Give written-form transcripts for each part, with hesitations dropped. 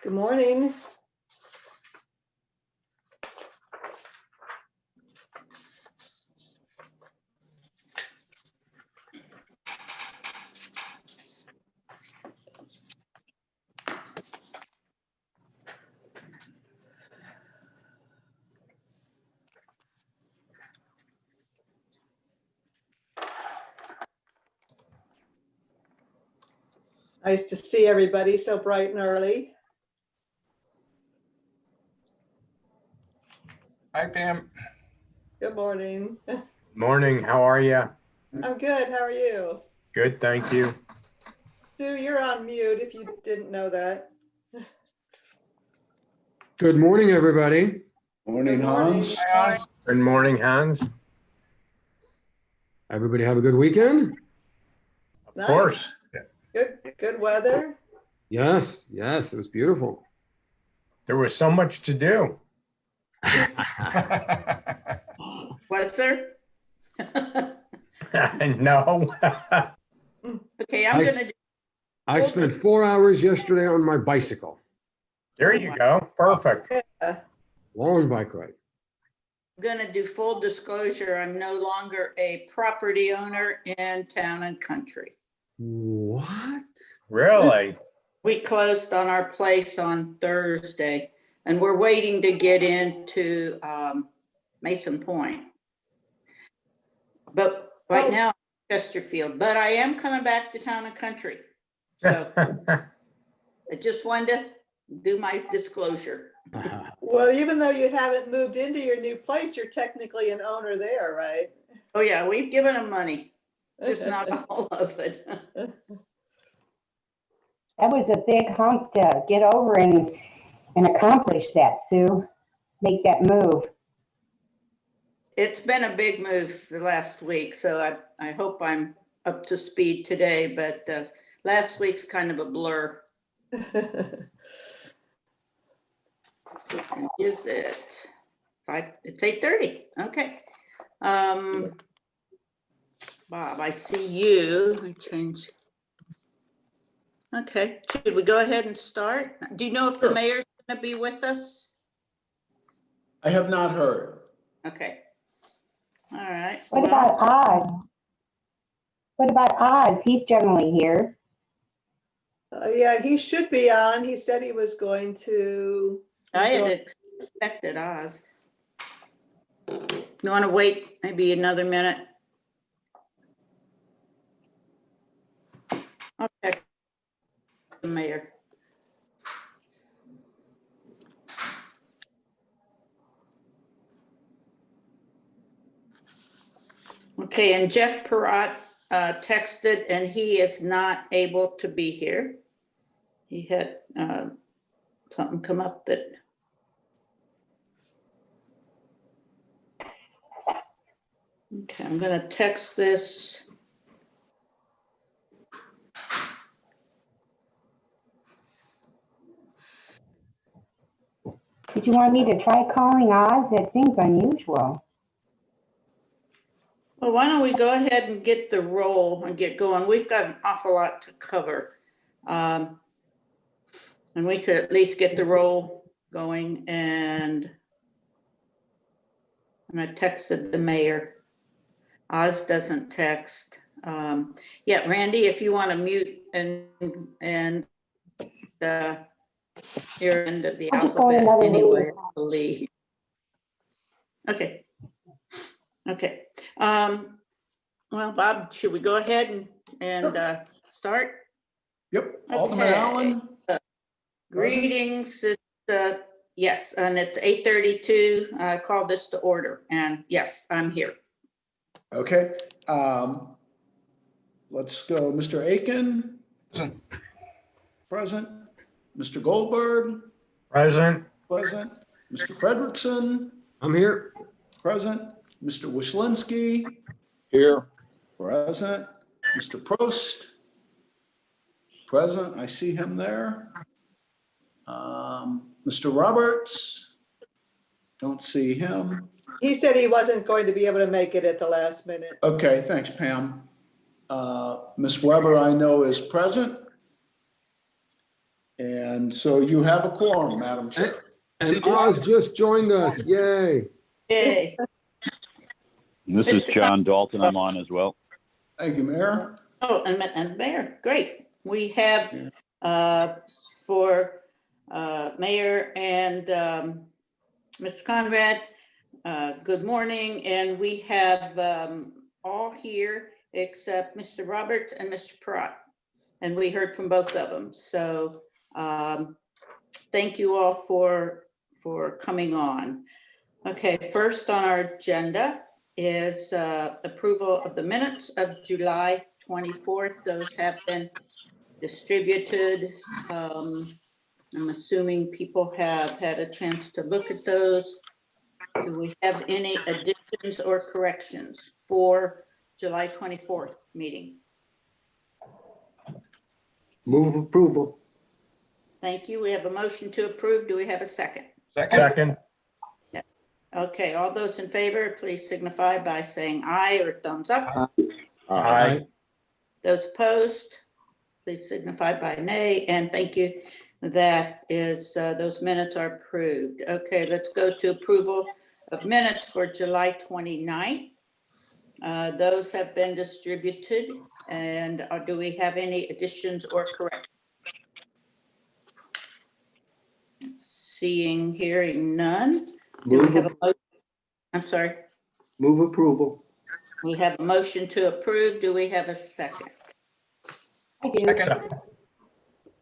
Good morning. Nice to see everybody so bright and early. Hi, Pam. Good morning. Morning, how are you? I'm good. How are you? Good, thank you. Sue, you're on mute if you didn't know that. Good morning, everybody. Morning, Good morning. Hans. Hi, Hans. Good morning, Hans. Everybody have a good weekend? Of Nice. course. Good weather. Yes, it was beautiful. There was so much to do. Was there? No. Okay, I'm gonna, I spent 4 hours yesterday on my bicycle. There you go. Perfect. Long bike ride. do full disclosure. I'm no longer a property owner in Town and Country. What? Really? We closed on our place on Thursday and we're waiting to get into Mason Point. But right Oh. now, Chesterfield, but I am coming back to Town and Country. So I just wanted to do my disclosure. Well, even though you haven't moved into your new place, you're technically an owner there, right? Oh yeah, we've given them money, just not all of it. That was a big hump to get over and accomplish that, Sue. Make that move. It's been a big move the last week, so I hope I'm up to speed today, but last week's kind of a blur. Is it 5? It's 8:30. Okay. Bob, I see you. I change. Okay, should we go ahead and start? Do you know if the Sure. mayor's gonna be with us? I have not heard. Okay. All right. What Well, about Oz? What about Oz? He's generally here. Yeah, he should be on. He said he was going to. I had expected Oz. You want to wait maybe another minute? I'll check the mayor. Okay, and Jeff Perrott texted and he is not able to be here. He had something come up that. Okay, I'm gonna text this. Did you want me to try calling Oz? That seems unusual. Well, why don't we go ahead and get the roll and get going? We've got an awful lot to cover. And we could at least get the roll going, and I texted the mayor. Oz doesn't text. Yeah, Randy, if you want to mute and your end of the I'll just go in alphabet another anyway, room. I believe. Okay. Well, Bob, should we go ahead and start? Yep, Alderman Okay. Allen. Greetings, it's, yes, and it's 8:32. I call this to order, and yes, I'm here. Okay. Let's go. Mr. Aiken. Present. Present. Mr. Goldberg. Present. Present. Mr. Frederickson. I'm here. Present. Mr. Wishlinski. Here. Present. Mr. Prost. Present. I see him there. Mr. Roberts. Don't see him. He said he wasn't going to be able to make it at the last minute. Okay, thanks, Pam. Ms. Weber, I know, is present. And so you have a quorum, Madam Chair. And Oz just joined us. Yay. Yay. This is Mr. John Dalton. I'm on as well. Thank you, Mayor. Oh, and Mayor, great. We have for Mayor and Mr. Conrad, good morning. And we have all here except Mr. Roberts and Mr. Prat. And we heard from both of them. So thank you all for coming on. Okay, first on our agenda is approval of the minutes of July 24th. Those have been distributed. I'm assuming people have had a chance to look at those. Do we have any additions or corrections for July 24th meeting? Move approval. Thank you. We have a motion to approve. Do we have a second? Second. Okay, all those in favor, please signify by saying aye or thumbs up. Aye. Those opposed, please signify by nay, and thank you. That is, those minutes are approved. Okay, let's go to approval of minutes for July 29th. Those have been distributed, and do we have any additions or corrections? Seeing, hearing none. Do we have a mo- I'm sorry, Move approval. we have a motion to approve. Do we have a second? I do.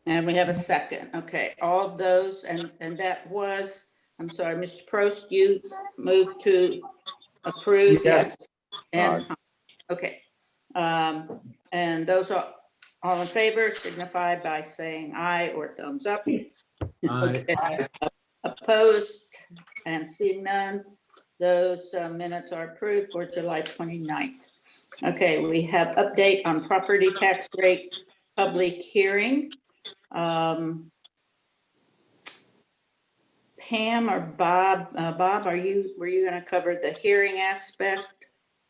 And we have a second. Okay, all of those, and that was, I'm sorry, Mr. Prost, you moved to approve, yes? And, okay. And those are all in favor, signify by saying aye or thumbs up. Okay. Opposed and seeing none, those minutes are approved for July 29th. Okay, we have update on property tax rate public hearing. Pam or Bob, were you going to cover the hearing aspect?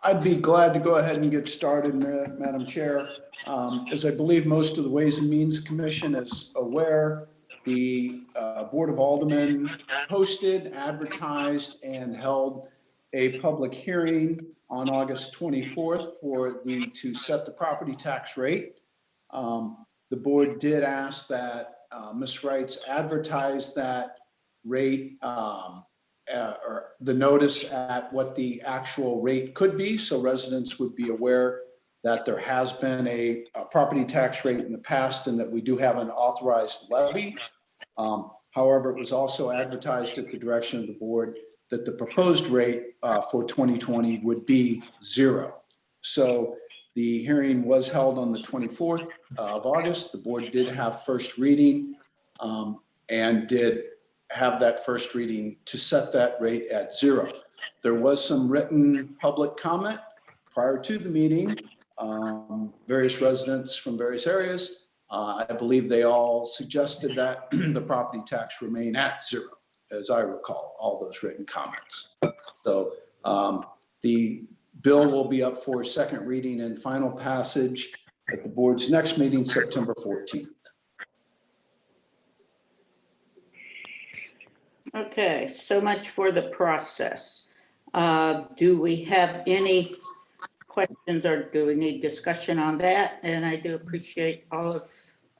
I'd be glad to go ahead and get started, Madam Chair. As I believe most of the Ways and Means Commission is aware, the Board of Aldermen posted, advertised, and held a public hearing on August 24th to set the property tax rate. The board did ask that Ms. Wrights advertise that rate or the notice at what the actual rate could be, so residents would be aware that there has been a property tax rate in the past and that we do have an authorized levy. However, it was also advertised at the direction of the board that the proposed rate for 2020 would be 0. So the hearing was held on the 24th of August. The board did have first reading and did have that first reading to set that rate at 0. There was some written public comment prior to the meeting. Various residents from various areas, I believe they all suggested that the property tax remain at 0, as I recall, all those written comments. So the bill will be up for second reading and final passage at the board's next meeting, September 14th. Okay, so much for the process. Do we have any questions or do we need discussion on that? And I do appreciate all of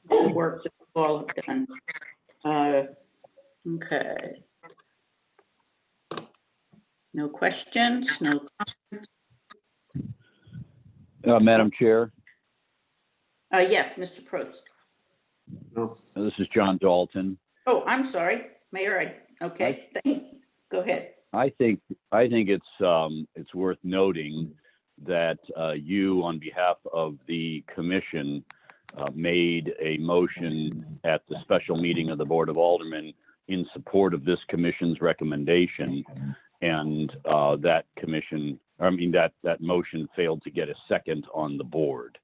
the work that you all have done. Okay. No questions, no. Madam Chair, Yes, Mr. Prost. this is John Dalton. Oh, I'm sorry, Mayor. Okay, go ahead. I think it's worth noting that you, on behalf of the commission, made a motion at the special meeting of the Board of Aldermen in support of this commission's recommendation, and that motion failed to get a second on the board.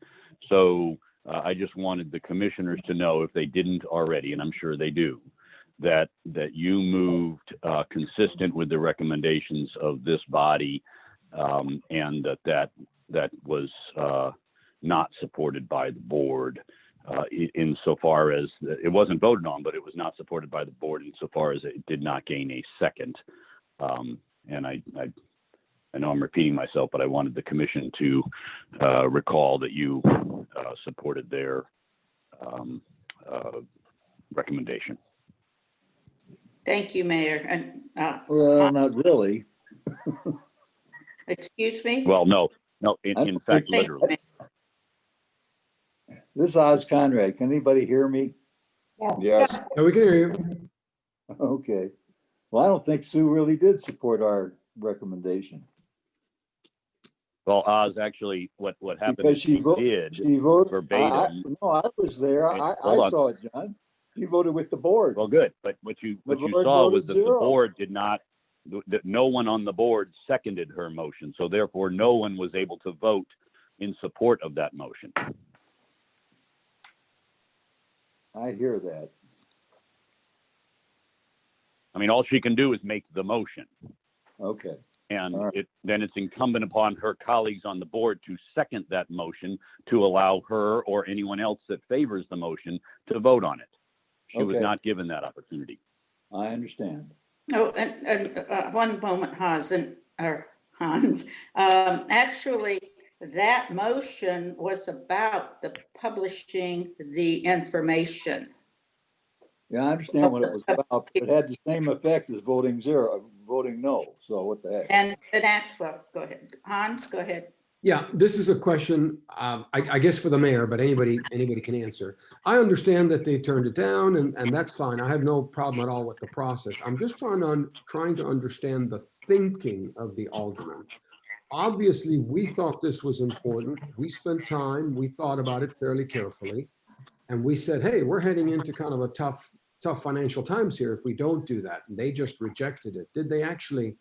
So I just wanted the commissioners to know, if they didn't already, and I'm sure they do, that you moved consistent with the recommendations of this body, and that was not supported by the board. insofar as it wasn't voted on, but it was not supported by the board insofar as it did not gain a second. And I know I'm repeating myself, but I wanted the commission to recall that you supported their recommendation. Thank you, Mayor. And, Well, not really. excuse me? Well, no, in fact, Thank you, literally. Mayor. This is Oz Conrad. Can anybody hear me? Yes. Yeah, we can hear you. Okay. Well, I don't think Sue really did support our recommendation. Well, Oz, actually, what happened Because is she did she voted. verbatim. No, I was there. Hey, I hold on. saw it, John. She voted with the board. Well, good, but what you board saw was voted that the 0. board did not, that no one on the board seconded her motion, so therefore no one was able to vote in support of that motion. I hear that. I mean, all she can do is make the motion, Okay. and All right. then it's incumbent upon her colleagues on the board to second that motion to allow her or anyone else that favors the motion to vote on it. She was Okay. not given that opportunity. I understand. Oh, and one moment, Hans, or Hans. Actually, that motion was about the publishing the information. Yeah, I understand what it was about. But it had the same effect as voting no. So what the heck? And well, go ahead. Hans, go ahead. Yeah, this is a question, I guess for the mayor, but anybody can answer. I understand that they turned it down and that's fine. I have no problem at all with the process. I'm just trying to understand the thinking of the alderman. Obviously, we thought this was important. We spent time, we thought about it fairly carefully. And we said, hey, we're heading into kind of a tough financial times here if we don't do that. And they just rejected it. Did they actually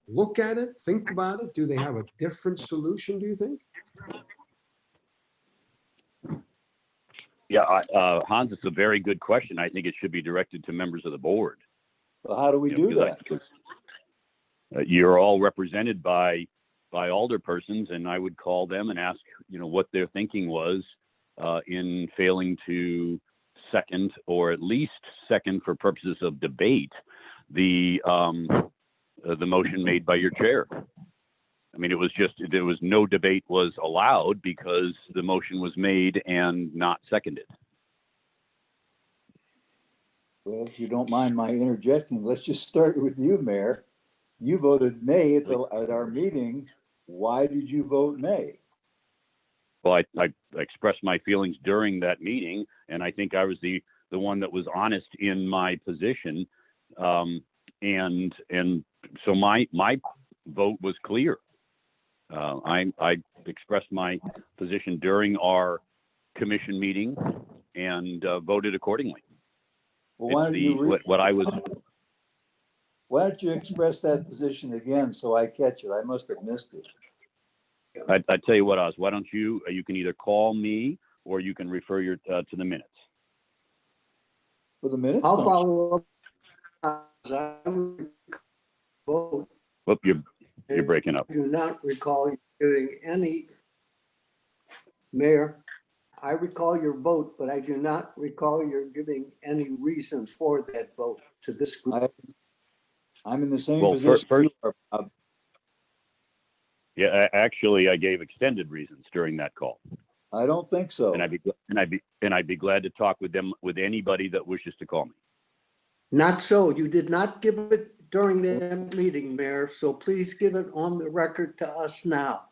look at it, think about it? Do they have a different solution, do you think? Yeah, Hans, it's a very good question. I think it should be directed to members of the board. Well, how do we do that? Because, you're all represented by alderpersons, and I would call them and ask, what their thinking was in failing to second, or at least second for purposes of debate, the motion made by your chair. I mean, there was no debate was allowed because the motion was made and not seconded. Well, if you don't mind my interjecting, let's just start with you, Mayor. You voted nay at our meeting. Why did you vote nay? Well, I expressed my feelings during that meeting, and I think I was the one that was honest in my position. And so my vote was clear. I expressed my position during our commission meeting and voted accordingly. Well, why don't you express that position again so I catch it? I must have missed it. I tell you what, Oz, why don't you can either call me or you can refer to the minutes. For the minutes? I'll No. follow up. I vote. Whoop, you're breaking up. I do not recall you giving any, Mayor, I recall your vote, but I do not recall your giving any reason for that vote to this group. I'm in the same Well, position. first- you are. Yeah, actually, I gave extended reasons during that call, I don't think so. and I'd be glad to talk with anybody that wishes to call me. Not so. You did not give it during that meeting, Mayor, so please give it on the record to us now.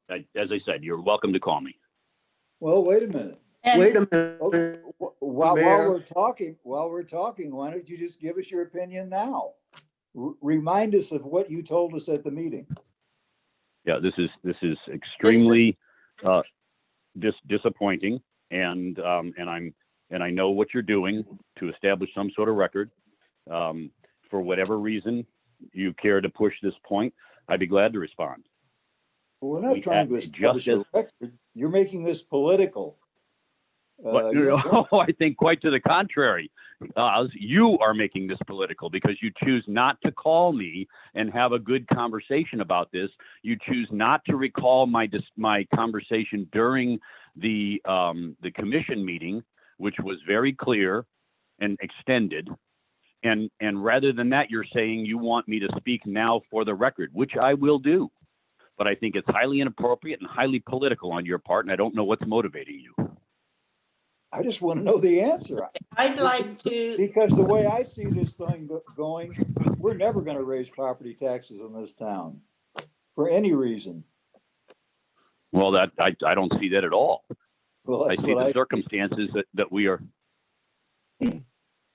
As I said, you're welcome to call me. Well, wait a minute. And Wait a minute. Okay, while Mayor. we're talking, why don't you just give us your opinion now? Remind us of what you told us at the meeting. Yeah, this is extremely disappointing, and I know what you're doing to establish some sort of record. For whatever reason you care to push this point, I'd be glad to respond. We're not trying to establish a record. You're making this political. But, I think quite to the contrary. You are making this political because you choose not to call me and have a good conversation about this. You choose not to recall my conversation during the commission meeting, which was very clear and extended. And rather than that, you're saying you want me to speak now for the record, which I will do. But I think it's highly inappropriate and highly political on your part, and I don't know what's motivating you. I just want to know the answer. I'd like to, Because the way I see this thing going, we're never going to raise property taxes in this town for any reason. Well, that I don't see that at all. Well, I that's see what the circumstances that we are.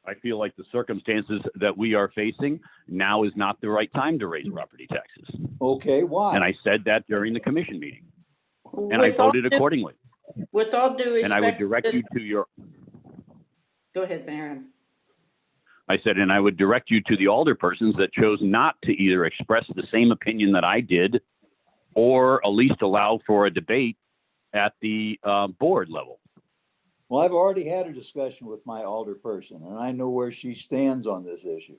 I feel like the circumstances that we are facing now is not the right time to raise property taxes. Okay, why? And I said that during the commission meeting, and I with all voted due- accordingly. with all due respect. And I would direct you to your. Go ahead, Baron. I said, and I would direct you to the alderpersons that chose not to either express the same opinion that I did, or at least allow for a debate at the board level. Well, I've already had a discussion with my alderperson, and I know where she stands on this issue.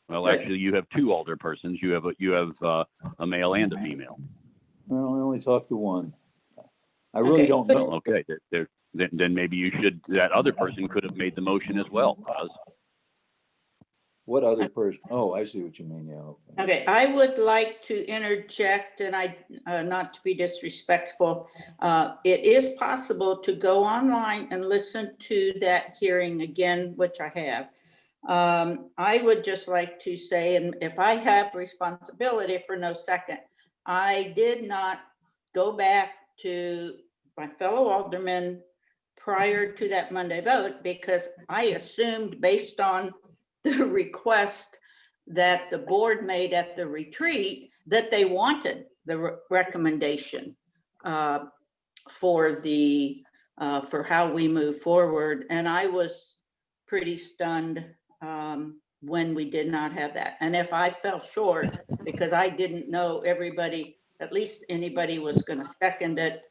Well, actually, you have two alderpersons. You have a male and a female. Well, I only talked to one. I really Okay. don't know. Okay, then maybe you should. That other person could have made the motion as well. Oz. What other person? Oh, I see what you mean, yeah. Okay. Okay, I would like to interject, and not to be disrespectful. It is possible to go online and listen to that hearing again, which I have. I would just like to say, and if I have responsibility for no second, I did not go back to my fellow aldermen prior to that Monday vote, because I assumed, based on the request that the board made at the retreat, that they wanted the recommendation for how we move forward. And I was pretty stunned when we did not have that. And if I fell short because I didn't know everybody, at least anybody was going to second it,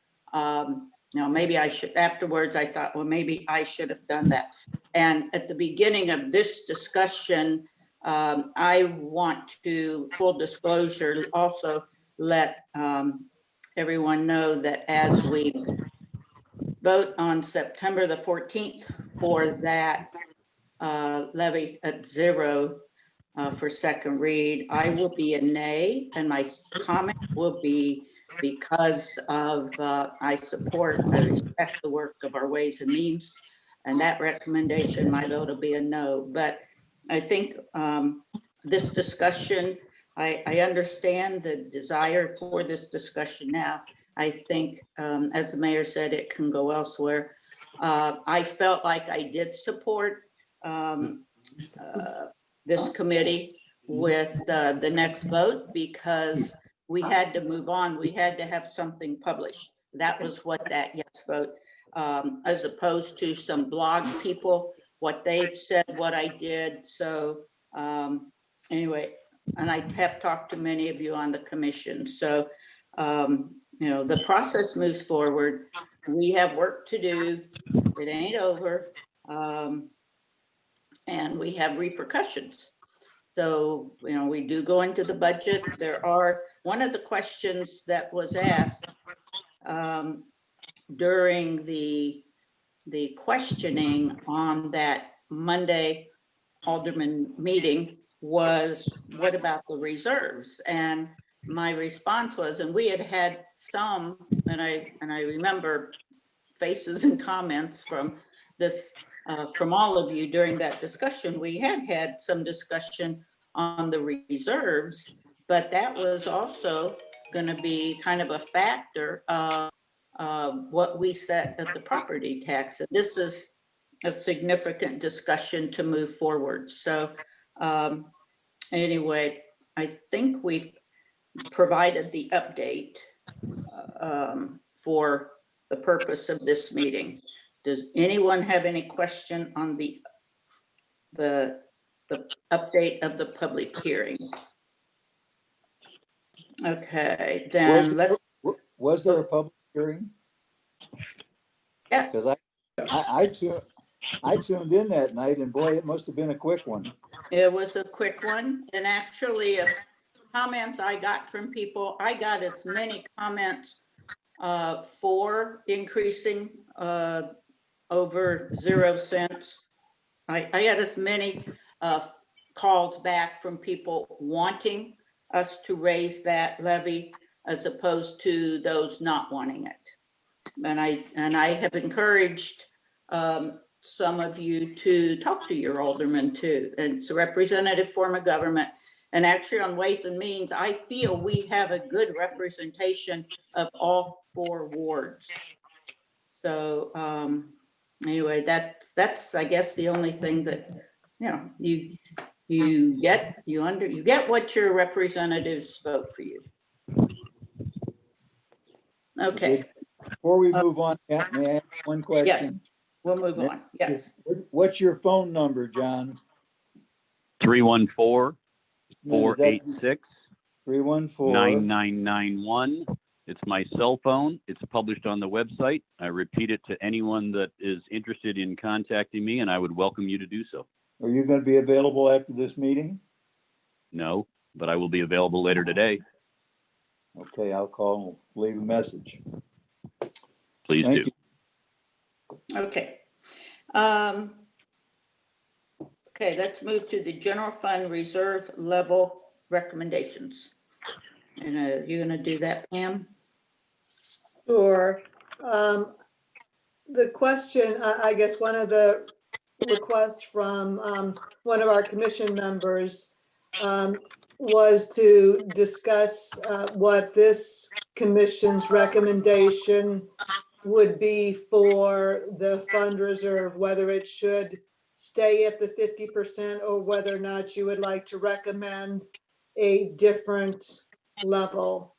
maybe I should. Afterwards, I thought, well, maybe I should have done that. And at the beginning of this discussion, I want to, full disclosure, also let everyone know that as we vote on September the 14th for that levy at 0 for second read, I will be a nay, and my comment will be because of I respect the work of our Ways and Means, and that recommendation, my vote will be a no. But I think this discussion, I understand the desire for this discussion now. I think, as the mayor said, it can go elsewhere. I felt like I did support this committee with the next vote, because we had to move on. We had to have something published. That was what that yes vote, as opposed to some blog people, what they've said, what I did. So anyway, and I have talked to many of you on the commission. So, the process moves forward. We have work to do. It ain't over. And we have repercussions. So, we do go into the budget. There are, one of the questions that was asked during the questioning on that Monday Alderman meeting was, what about the reserves? And my response was, and we had some, and I remember faces and comments from this, from all of you during that discussion. We had some discussion on the reserves, but that was also going to be kind of a factor of what we set at the property tax. And this is a significant discussion to move forward. So anyway, I think we've provided the update for the purpose of this meeting. Does anyone have any question on the update of the public hearing? Okay, then Was there a public hearing? Yes. Because I tuned in that night, and boy, it must have been a quick one. It was a quick one, and actually, comments I got from people, I got as many comments for increasing over 0 cents. I had as many calls back from people wanting us to raise that levy as opposed to those not wanting it. And I have encouraged some of you to talk to your alderman too. And it's a representative form of government. And actually on Ways and Means, I feel we have a good representation of all 4 wards. So anyway, that's I guess the only thing that, you know, you get what your representatives vote for you. Okay. Before we move on, may I ask one question? Yes, we'll move on. Yes. What's your phone number, John? 314-486-9991. 314. It's my cell phone. It's published on the website. I repeat it to anyone that is interested in contacting me, and I would welcome you to do so. Are you going to be available after this meeting? No, but I will be available later today. Okay, I'll call and leave a message. Please Thank do. you. Okay. Okay, let's move to the general fund reserve level recommendations. And you're gonna do that, Pam? Sure. The question, I guess one of the requests from one of our commission members was to discuss what this commission's recommendation would be for the fund reserve, whether it should stay at the 50% or whether or not you would like to recommend a different level.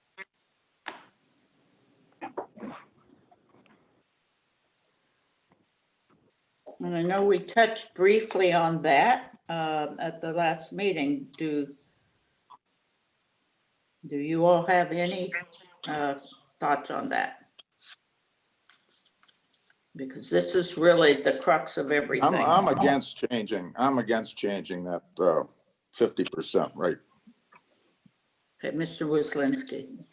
And I know we touched briefly on that at the last meeting. Do you all have any thoughts on that? Because this is really the crux of everything. I'm against changing that 50%, right? Okay, Mr. Wislinski,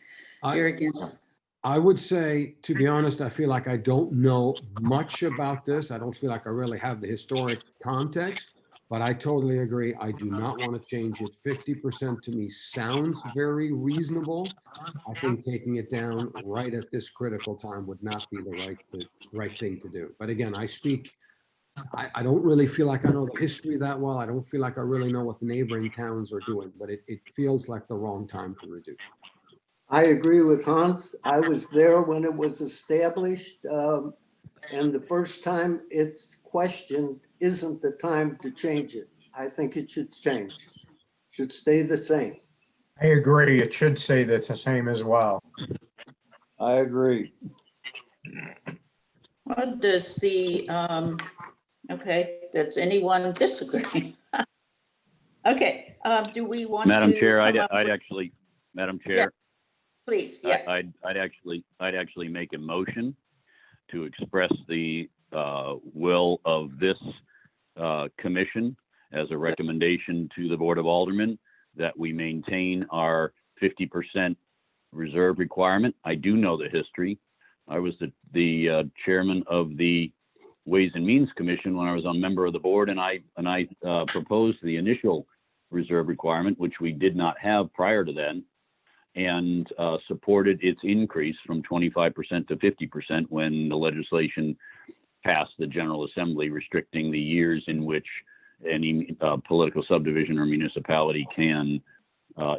I- you're against. I would say, to be honest, I feel like I don't know much about this. I don't feel like I really have the historic context, but I totally agree. I do not want to change it. 50% to me sounds very reasonable. I think taking it down right at this critical time would not be the right thing to do. But again, I don't really feel like I know the history that well. I don't feel like I really know what the neighboring towns are doing, but it feels like the wrong time to reduce. I agree with Hans. I was there when it was established. And the first time it's questioned isn't the time to change it. I think it should change. Should stay the same. I agree. It should say that's the same as well. I agree. What does the, okay, does anyone disagree? Okay, do we want to? Madam Chair, come I'd up with- actually, Madam Chair. Yeah. Please, yes. I'd actually make a motion to express the will of this commission as a recommendation to the Board of Aldermen that we maintain our 50% reserve requirement. I do know the history. I was the chairman of the Ways and Means Commission when I was a member of the board, and I proposed the initial reserve requirement, which we did not have prior to then, and supported its increase from 25% to 50% when the legislation passed the General Assembly restricting the years in which any political subdivision or municipality can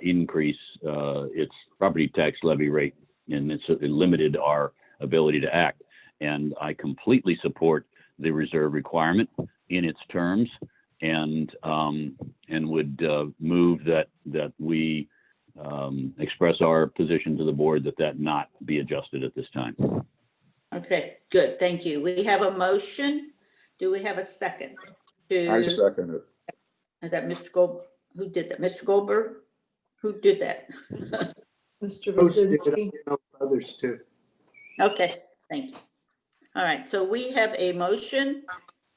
increase its property tax levy rate, and it limited our ability to act. And I completely support the reserve requirement in its terms, and would move that we express our position to the board that not be adjusted at this time. Okay, good, thank you. We have a motion. Do we have a second? I second it. Is that Mr. Gold? Who did that? Mr. Goldberg? Who did that? Mr. Most did, Brzezinski. I know others too. Okay, thank you. All right, so we have a motion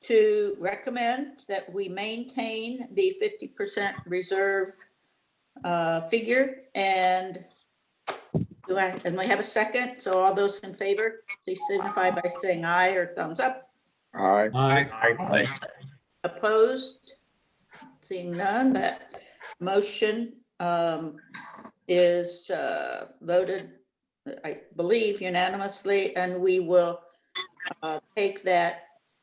to recommend that we maintain the 50% reserve figure, and And we have a second, so all those in favor, please signify by saying aye or thumbs up. Aye. I, Opposed? Seeing none, that motion is voted, I believe unanimously, and we will take that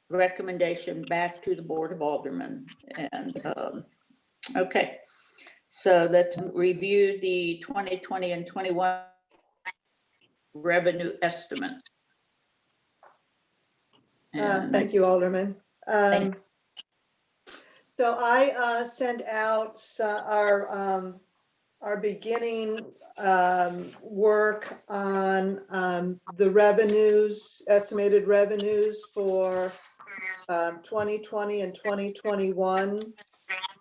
recommendation back to the Board of Aldermen. And, okay, so let's review the 2020 and 21 revenue estimate. Thank you, Alderman. Thank- So I sent out our beginning work on the revenues, estimated revenues for 2020 and 2021.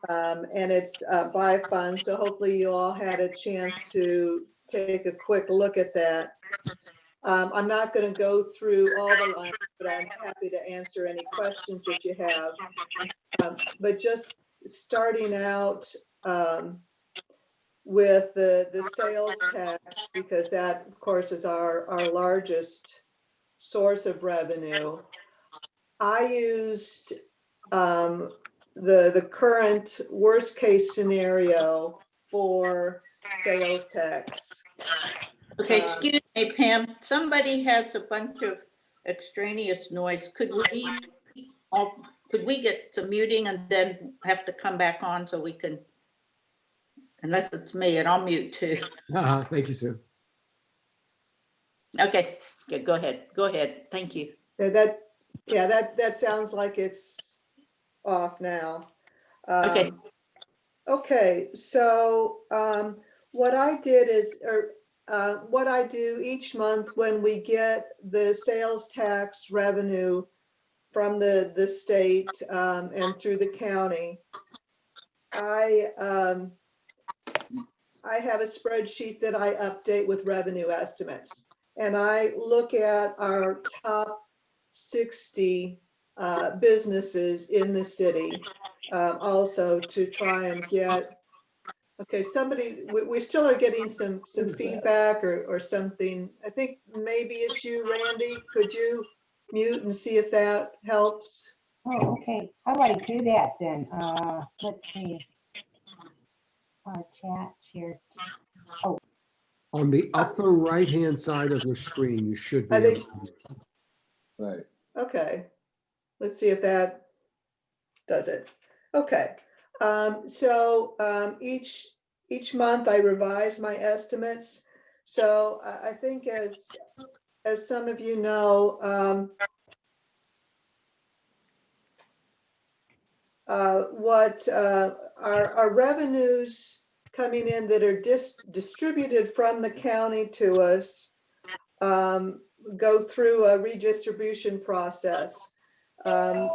And it's by fund, so hopefully you all had a chance to take a quick look at that. I'm not going to go through all the lines, but I'm happy to answer any questions that you have. But just starting out with the sales tax, because that, of course, is our largest source of revenue. I used the current worst case scenario for sales tax. Okay, excuse me, Pam, somebody has a bunch of extraneous noise. Could we get some muting and then have to come back on so we can, unless it's me, and I'll mute too. Thank you, Sue. Okay, go ahead. Thank you. That sounds like it's off now. Okay. Okay, so what I did is, what I do each month when we get the sales tax revenue from the state and through the county, I have a spreadsheet that I update with revenue estimates. And I look at our top 60 businesses in the city also to try and get, okay, we still are getting some feedback or something. I think maybe it's you, Randy. Could you mute and see if that helps? Oh, okay. How do I do that then? Let's see. Chat here. On the upper right-hand side of your screen, you should be. I think- Right. Okay, let's see if that does it. Okay, so each month I revise my estimates. So I think as some of you know, what our revenues coming in that are distributed from the county to us go through a redistribution process. Even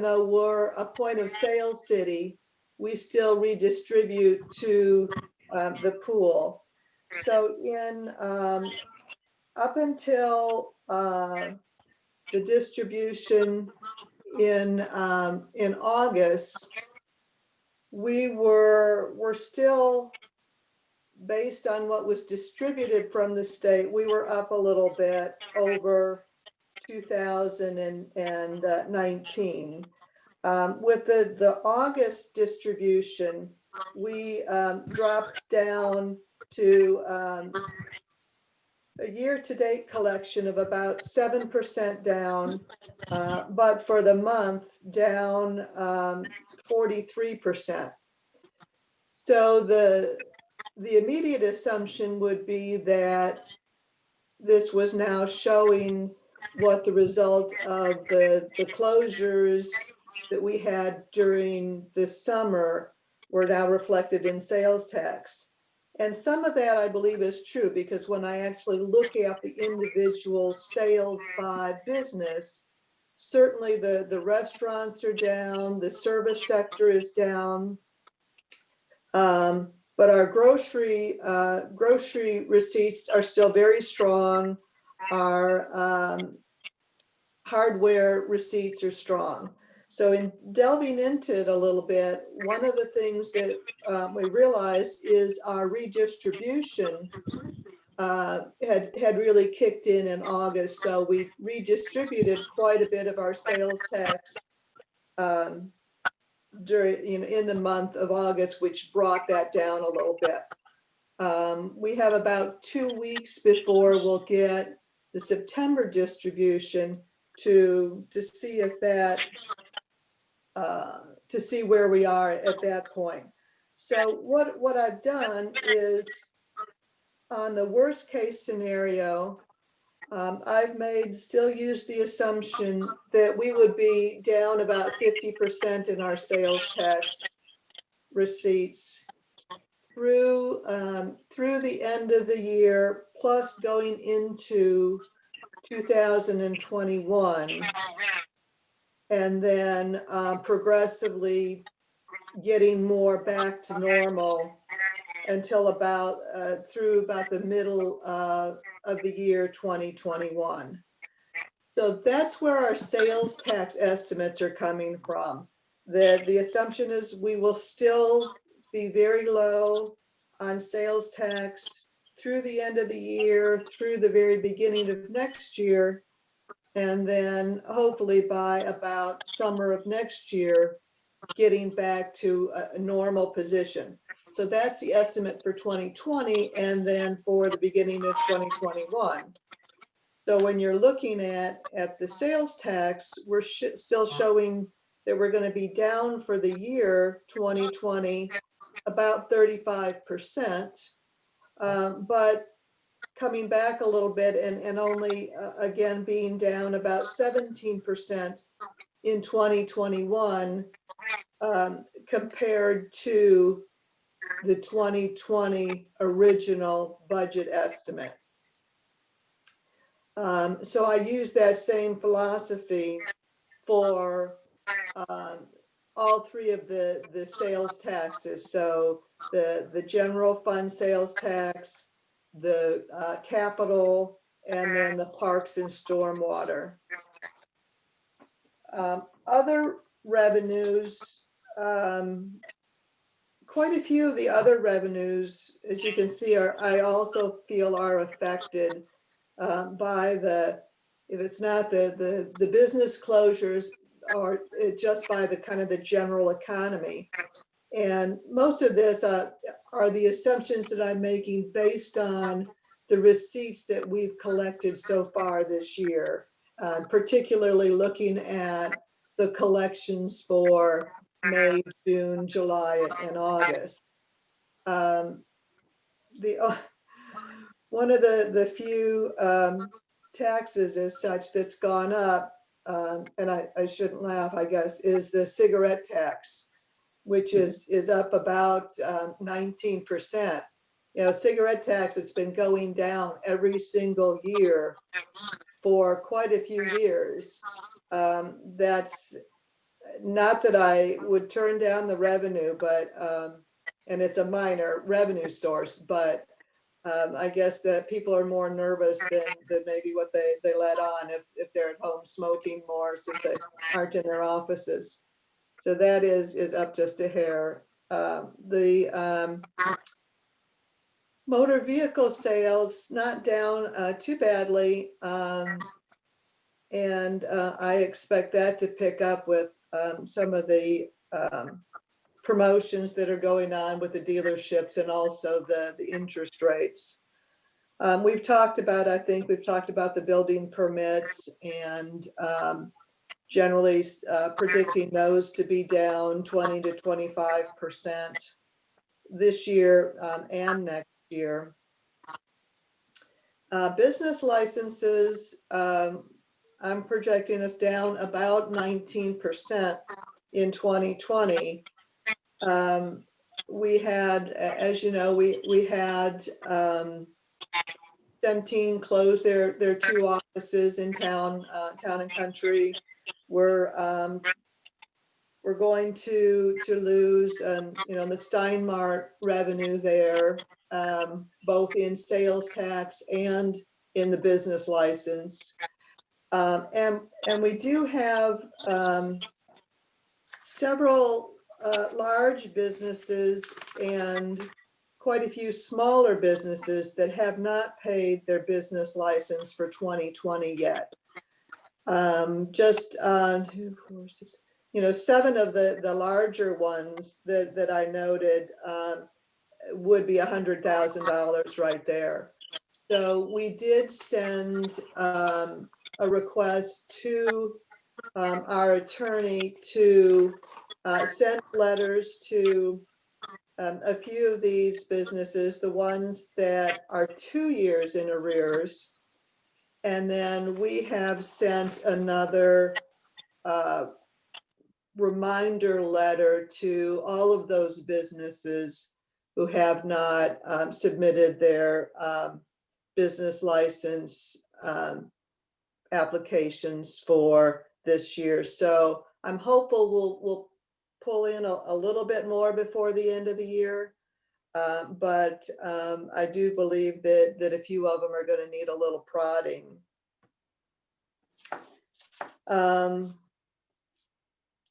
though we're a point of sale city, we still redistribute to the pool. So up until the distribution in August, we're still, based on what was distributed from the state, we were up a little bit over 2019. With the August distribution, we dropped down to a year-to-date collection of about 7% down, but for the month down 43%. So the immediate assumption would be that this was now showing what the result of the closures that we had during this summer were now reflected in sales tax. And some of that I believe is true, because when I actually look at the individual sales by business, certainly the restaurants are down, the service sector is down. But our grocery receipts are still very strong. Our hardware receipts are strong. So in delving into it a little bit, one of the things that we realized is our redistribution had really kicked in August. So we redistributed quite a bit of our sales tax during, in the month of August, which brought that down a little bit. We have about 2 weeks before we'll get the September distribution to see if that, to see where we are at that point. So what I've done is, on the worst case scenario, I've still use the assumption that we would be down about 50% in our sales tax receipts through the end of the year, plus going into 2021, and then progressively getting more back to normal until about through about the middle of the year 2021. So that's where our sales tax estimates are coming from. The assumption is we will still be very low on sales tax through the end of the year, through the very beginning of next year, and then hopefully by about summer of next year, getting back to a normal position. So that's the estimate for 2020, and then for the beginning of 2021. So when you're looking at the sales tax, we're still showing that we're going to be down for the year 2020 about 35%, but coming back a little bit and only again being down about 17% in 2021 compared to the 2020 original budget estimate. So I use that same philosophy for all three of the sales taxes. So the general fund sales tax, the capital, and then the parks and stormwater. Other revenues, quite a few of the other revenues, as you can see, I also feel are affected by if it's not the business closures, or just by the kind of the general economy. And most of this are the assumptions that I'm making based on the receipts that we've collected so far this year, particularly looking at the collections for May, June, July, and August. One of the few taxes as such that's gone up, and I shouldn't laugh, I guess, is the cigarette tax, which is up about 19%. You know, cigarette tax has been going down every single year for quite a few years. That's not that I would turn down the revenue, but and it's a minor revenue source, but I guess that people are more nervous than maybe what they let on if they're at home smoking more, since they aren't in their offices. So that is up just a hair. The motor vehicle sales not down too badly, and I expect that to pick up with some of the promotions that are going on with the dealerships, and also the interest rates. We've talked about, I think we've talked about the building permits, and generally predicting those to be down 20 to 25% this year and next year. Business licenses, I'm projecting us down about 19% in 2020. We had, as you know, we had Centene close their 2 offices in town and country. We're going to lose, you know, the Steinmart revenue there, both in sales tax and in the business license. And we do have several large businesses and quite a few smaller businesses that have not paid their business license for 2020 yet. Just 2, 4, 6, 7 of the larger ones that I noted would be $100,000 right there. So we did send a request to our attorney to send letters to a few of these businesses, the ones that are 2 years in arrears. And then we have sent another reminder letter to all of those businesses who have not submitted their business license applications for this year. So I'm hopeful we'll pull in a little bit more before the end of the year. But I do believe that a few of them are going to need a little prodding. Trying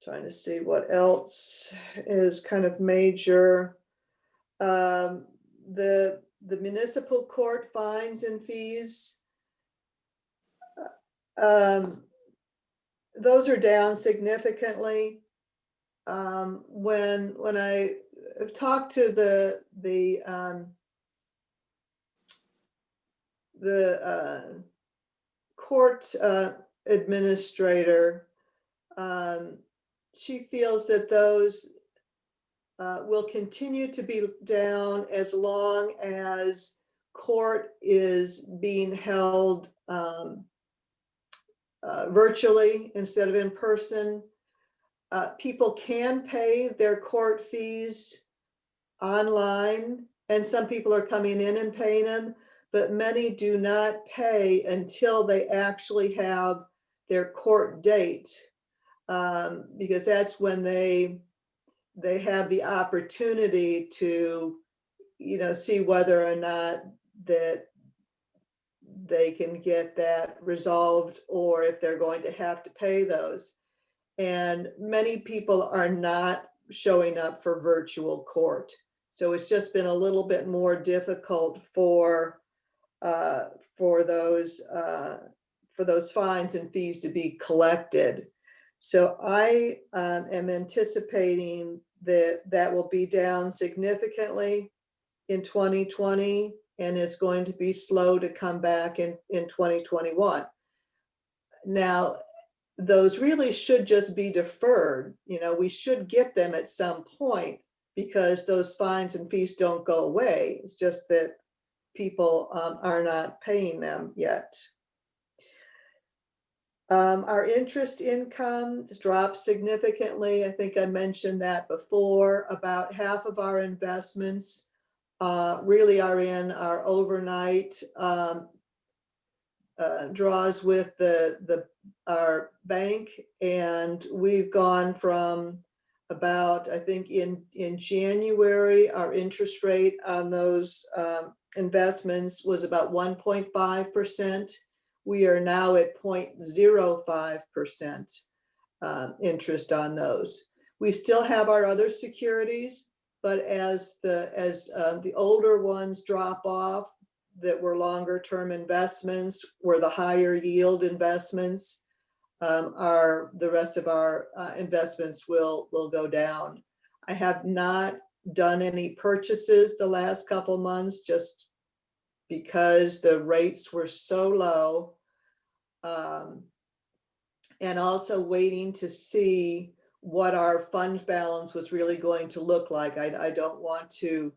to see what else is kind of major. The municipal court fines and fees, those are down significantly. When I talked to the court administrator, she feels that those will continue to be down as long as court is being held virtually instead of in person. People can pay their court fees online, and some people are coming in and paying them, but many do not pay until they actually have their court date, because that's when they have the opportunity to, see whether or not that they can get that resolved, or if they're going to have to pay those. And many people are not showing up for virtual court. So it's just been a little bit more difficult for those fines and fees to be collected. So I am anticipating that will be down significantly in 2020 and is going to be slow to come back in 2021. Now, those really should just be deferred. We should get them at some point because those fines and fees don't go away. It's just that people are not paying them yet. Our interest income has dropped significantly. I think I mentioned that before. About half of our investments really are in our overnight draws with our bank, and we've gone from about, I think in January, our interest rate on those investments was about 1.5%. We are now at 0.05% interest on those. We still have our other securities, but as the older ones drop off, that were longer term investments, were the higher yield investments, the rest of our investments will go down. I have not done any purchases the last couple months just because the rates were so low, and also waiting to see what our fund balance was really going to look like. I don't want to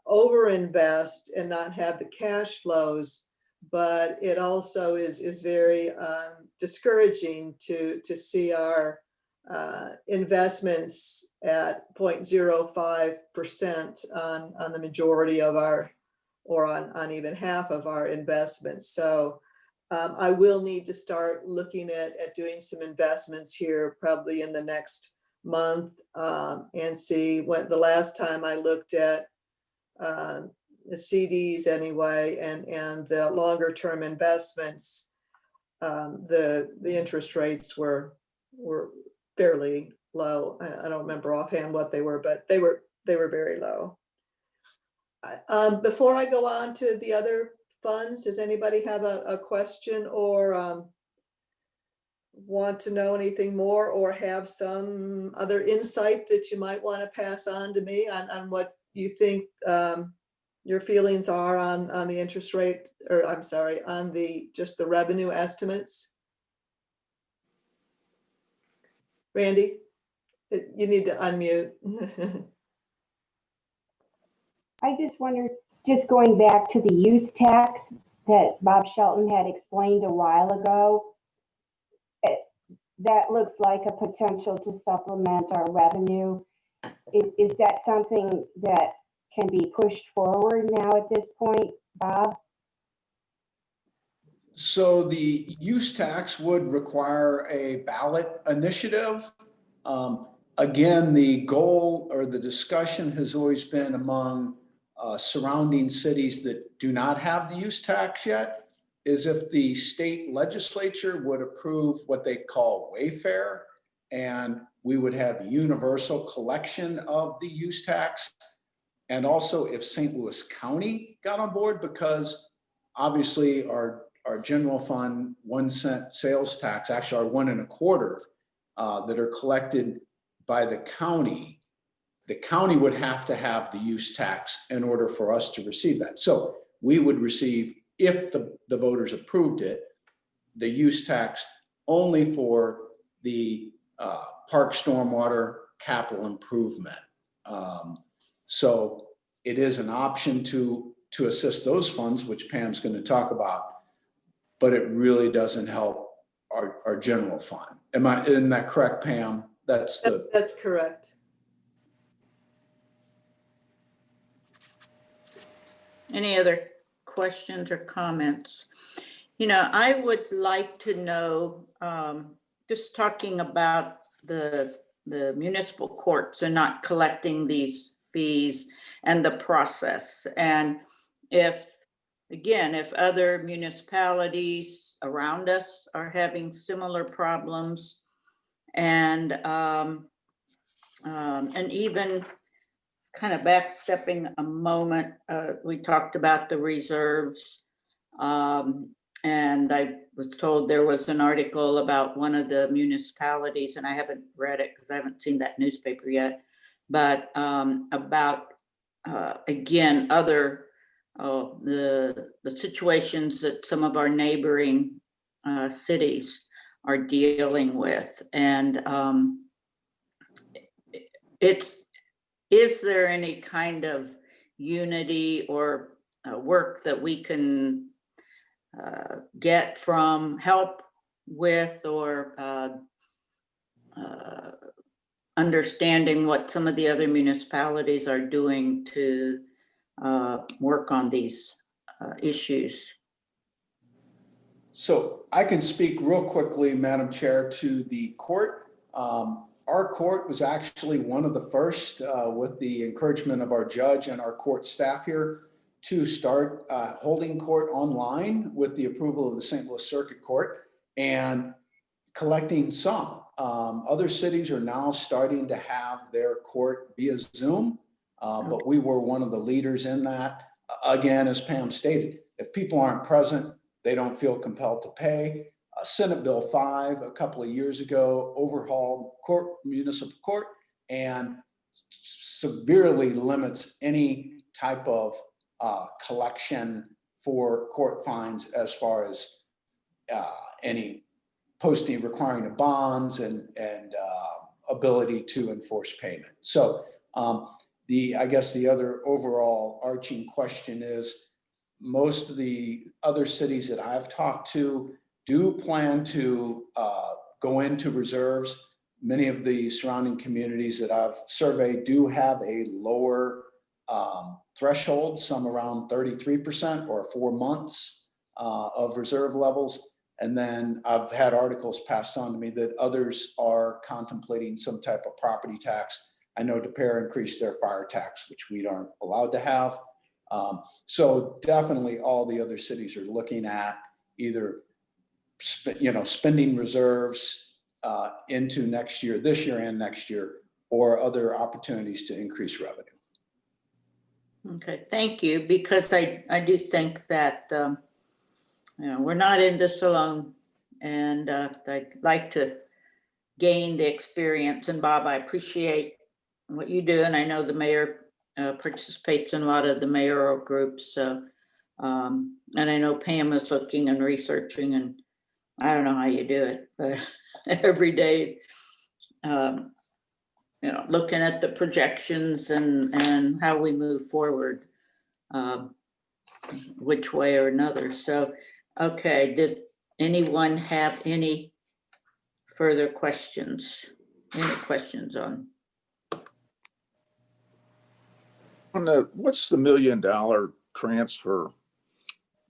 overinvest and not have the cash flows, but it also is very discouraging to see our investments at 0.05% on the majority of our, or on even half of our investments. So I will need to start looking at doing some investments here probably in the next month, and see when the last time I looked at the CDs anyway, and the longer term investments, the interest rates were fairly low. I don't remember offhand what they were, but they were very low. Before I go on to the other funds, does anybody have a question or want to know anything more or have some other insight that you might want to pass on to me on what you think your feelings are on the interest rate, or I'm sorry, on just the revenue estimates? Randy, you need to unmute. I just wondered, just going back to the use tax that Bob Shelton had explained a while ago, that looks like a potential to supplement our revenue. Is that something that can be pushed forward now at this point, Bob? So the use tax would require a ballot initiative. Again, the goal or the discussion has always been among surrounding cities that do not have the use tax yet, is if the state legislature would approve what they call Wayfair, and we would have universal collection of the use tax. And also if St. Louis County got on board, because obviously our general fund 1 cent sales tax, actually our 1 1/4 that are collected by the county would have to have the use tax in order for us to receive that. So we would receive, if the voters approved it, the use tax only for the park stormwater capital improvement. So it is an option to assist those funds, which Pam's going to talk about, but it really doesn't help our general fund. Isn't that correct, Pam? That's correct. Any other questions or comments? I would like to know, just talking about the municipal courts and not collecting these fees and the process. And if other municipalities around us are having similar problems, and even kind of backstepping a moment, we talked about the reserves, and I was told there was an article about one of the municipalities, and I haven't read it because I haven't seen that newspaper yet, but about again other the situations that some of our neighboring cities are dealing with. And is there any kind of unity or work that we can get from help with, or understanding what some of the other municipalities are doing to work on these issues? So I can speak real quickly, Madam Chair, to the court. Our court was actually one of the first, with the encouragement of our judge and our court staff here, to start holding court online with the approval of the St. Louis Circuit Court and collecting some. Other cities are now starting to have their court via Zoom, but we were one of the leaders in that. Again, as Pam stated, if people aren't present, they don't feel compelled to pay. Senate Bill 5 a couple of years ago overhauled municipal court and severely limits any type of collection for court fines, as far as any posting requiring of bonds and ability to enforce payment. So I guess the other overall arching question is, most of the other cities that I've talked to do plan to go into reserves. Many of the surrounding communities that I've surveyed do have a lower threshold, some around 33% or 4 months of reserve levels. And then I've had articles passed on to me that others are contemplating some type of property tax. I know De Pere increased their fire tax, which we aren't allowed to have. So definitely all the other cities are looking at either spending reserves into next year, this year and next year, or other opportunities to increase revenue. Okay, thank you, because I do think that, we're not in this alone. And I'd like to gain the experience. And Bob, I appreciate what you do. And I know the mayor participates in a lot of the mayoral groups. So, and I know Pam is looking and researching, and I don't know how you do it, but every day, looking at the projections and how we move forward, which way or another. So, okay, did anyone have any further questions? Any questions on? What's the $1 million transfer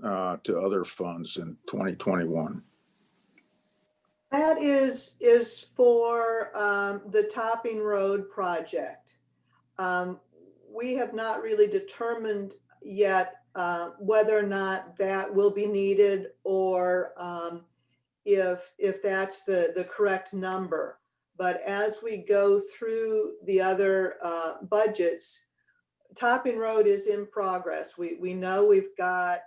to other funds in 2021? That is for the Topping Road project. We have not really determined yet whether or not that will be needed, or if that's the correct number. But as we go through the other budgets, Topping Road is in progress. We know we've got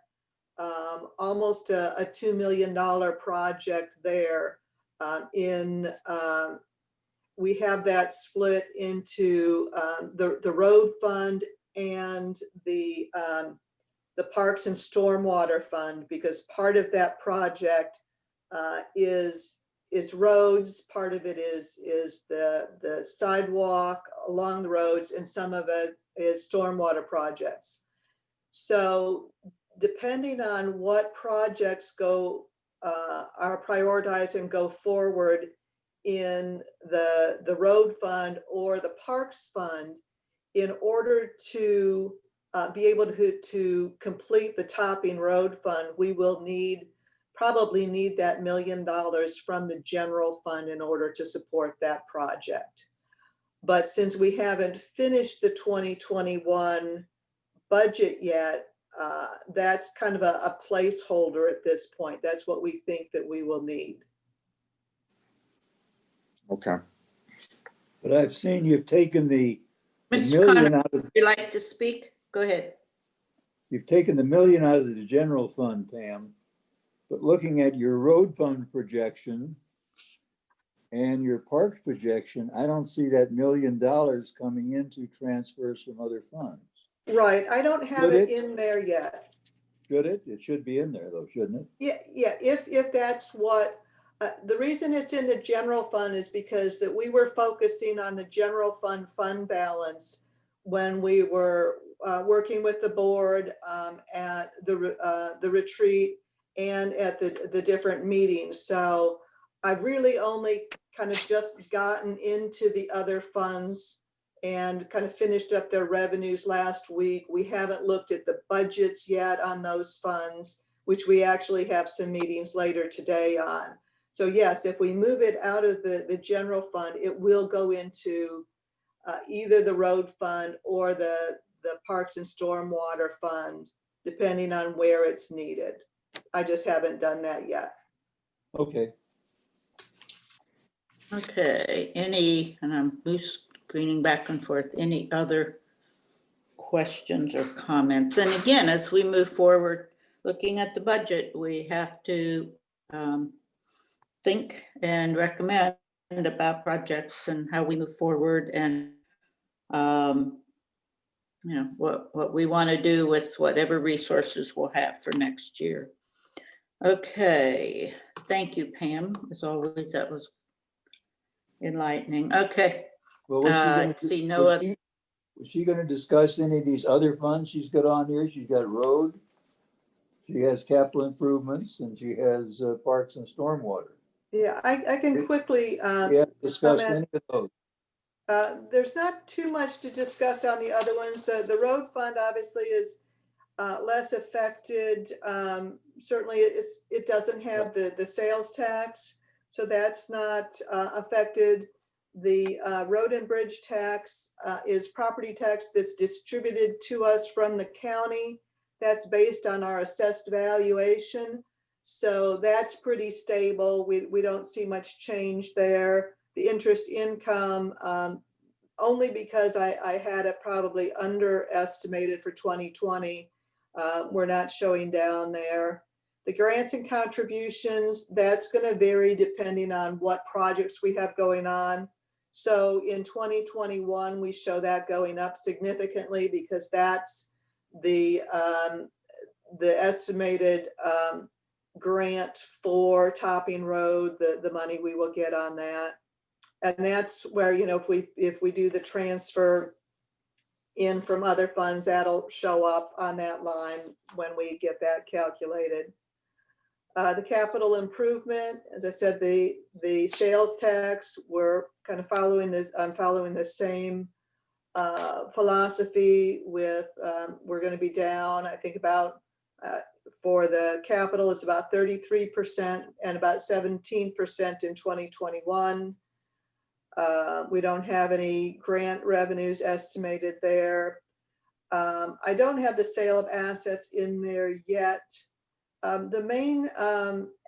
almost a $2 million project there. We have that split into the road fund and the Parks and Stormwater Fund, because part of that project is roads, part of it is the sidewalk along the roads, and some of it is stormwater projects. So depending on what projects are prioritized and go forward in the road fund or the parks fund, in order to be able to complete the Topping Road fund, we will probably need that $1 million from the general fund in order to support that project. But since we haven't finished the 2021 budget yet, that's kind of a placeholder at this point. That's what we think that we will need. Okay. But I've seen you've taken the Mr. million Conrad, out of, would you like to speak? Go ahead. you've taken the million out of the general fund, Pam. But looking at your road fund projection and your parks projection, I don't see that $1 million coming into transfers from other funds. Right, I don't have it in there yet. Should it? It should be in there though, shouldn't it? Yeah, if that's what, the reason it's in the general fund is because that we were focusing on the general fund balance when we were working with the board at the retreat and at the different meetings. So I've really only kind of just gotten into the other funds and kind of finished up their revenues last week. We haven't looked at the budgets yet on those funds, which we actually have some meetings later today on. So yes, if we move it out of the general fund, it will go into either the road fund or the Parks and Stormwater Fund, depending on where it's needed. I just haven't done that yet. Okay. Okay, and I'm screening back and forth, any other questions or comments? And again, as we move forward, looking at the budget, we have to think and recommend about projects and how we move forward, and what we want to do with whatever resources we'll have for next year. Okay, thank you, Pam. As always, that was enlightening. Okay. Well, was she going to discuss any of these other funds she's got on here? She's got road, she has capital improvements, and she has parks and stormwater. Yeah, I can quickly discuss any of those. There's not too much to discuss on the other ones. The road fund obviously is less affected. Certainly it doesn't have the sales tax, so that's not affected. The road and bridge tax is property tax that's distributed to us from the county. That's based on our assessed valuation. So that's pretty stable. We don't see much change there. The interest income, only because I had it probably underestimated for 2020. We're not showing down there. The grants and contributions, that's going to vary depending on what projects we have going on. So in 2021, we show that going up significantly because that's the estimated grant for Topping Road, the money we will get on that. And that's where, you know, if we do the transfer in from other funds, that'll show up on that line when we get that calculated. The capital improvement, as I said, the sales tax, we're kind of following this. I'm following the same philosophy with, we're going to be down, I think about, for the capital, it's about 33% and about 17% in 2021. We don't have any grant revenues estimated there. I don't have the sale of assets in there yet. The main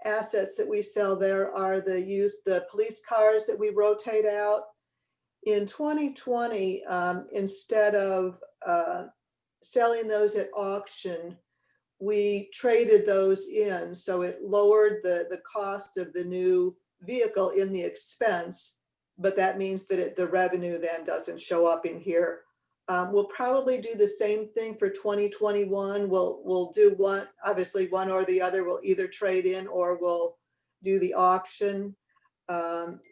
assets that we sell there are the police cars that we rotate out. In 2020, instead of selling those at auction, we traded those in. So it lowered the cost of the new vehicle in the expense, but that means that the revenue then doesn't show up in here. We'll probably do the same thing for 2021. We'll do one, obviously one or the other. We'll either trade in or we'll do the auction.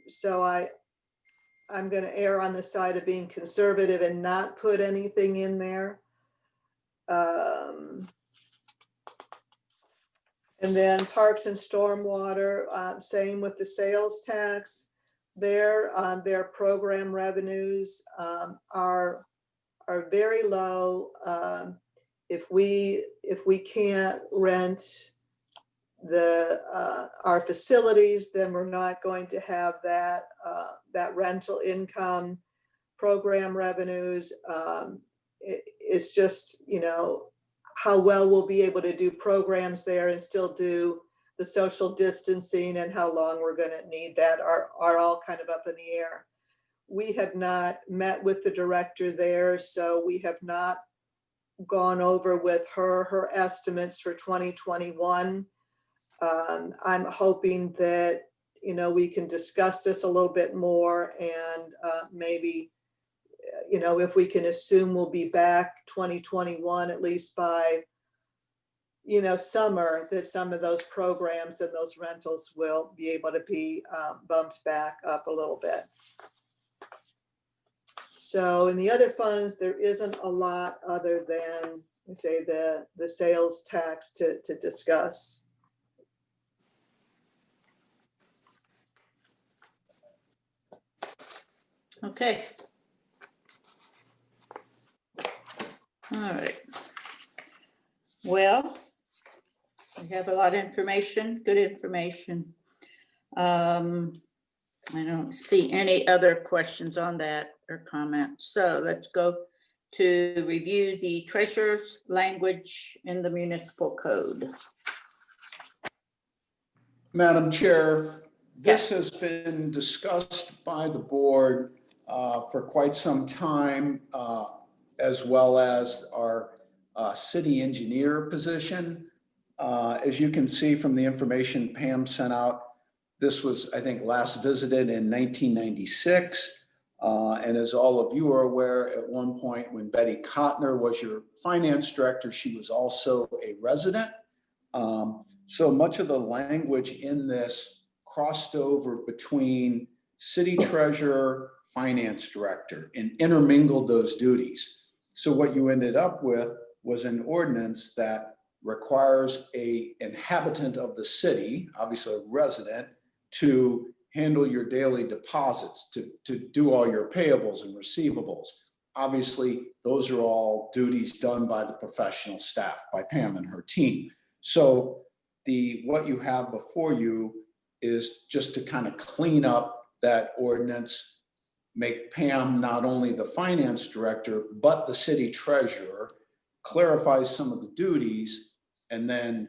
So I'm going to err on the side of being conservative and not put anything in there. And then parks and stormwater, same with the sales tax. Their program revenues are very low. If we can't rent our facilities, then we're not going to have that rental income. Program revenues, it's just, you know, how well we'll be able to do programs there and still do the social distancing, and how long we're going to need that are all kind of up in the air. We have not met with the director there, so we have not gone over with her estimates for 2021. I'm hoping that, you know, we can discuss this a little bit more, and maybe, you know, if we can assume we'll be back 2021, at least by, you know, summer, that some of those programs and those rentals will be able to be bumped back up a little bit. So in the other funds, there isn't a lot other than, say, the sales tax to discuss. Okay. All right. Well, we have a lot of information, good information. I don't see any other questions on that or comments. So let's go to review the treasurer's language in the municipal code. Madam Chair, this Yes. has been discussed by the board for quite some time, as well as our city engineer position. As you can see from the information Pam sent out, this was, I think, last visited in 1996. And as all of you are aware, at one point when Betty Kotner was your finance director, she was also a resident. So much of the language in this crossed over between city treasurer, finance director, and intermingled those duties. So what you ended up with was an ordinance that requires an inhabitant of the city, obviously a resident, to handle your daily deposits, to do all your payables and receivables. Obviously, those are all duties done by the professional staff, by Pam and her team. So what you have before you is just to kind of clean up that ordinance, make Pam not only the finance director, but the city treasurer, clarify some of the duties, and then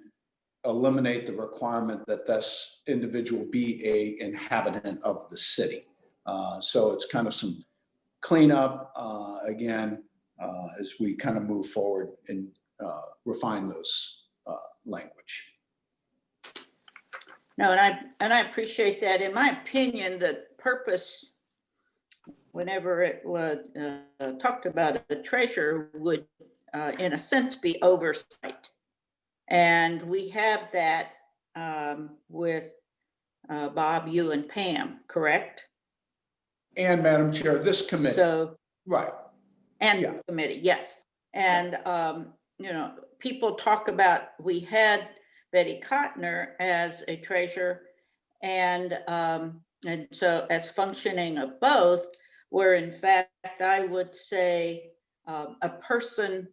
eliminate the requirement that this individual be an inhabitant of the city. So it's kind of some cleanup again as we kind of move forward and refine those language. No, and I appreciate that. In my opinion, the purpose, whenever it was talked about, a treasurer would, in a sense, be oversight. And we have that with Bob, you and Pam, correct? And Madam Chair, this committee, So, right. and Yeah. the committee, yes. And, you know, people talk about, we had Betty Cotner as a treasurer, and so as functioning of both, where in fact, I would say a person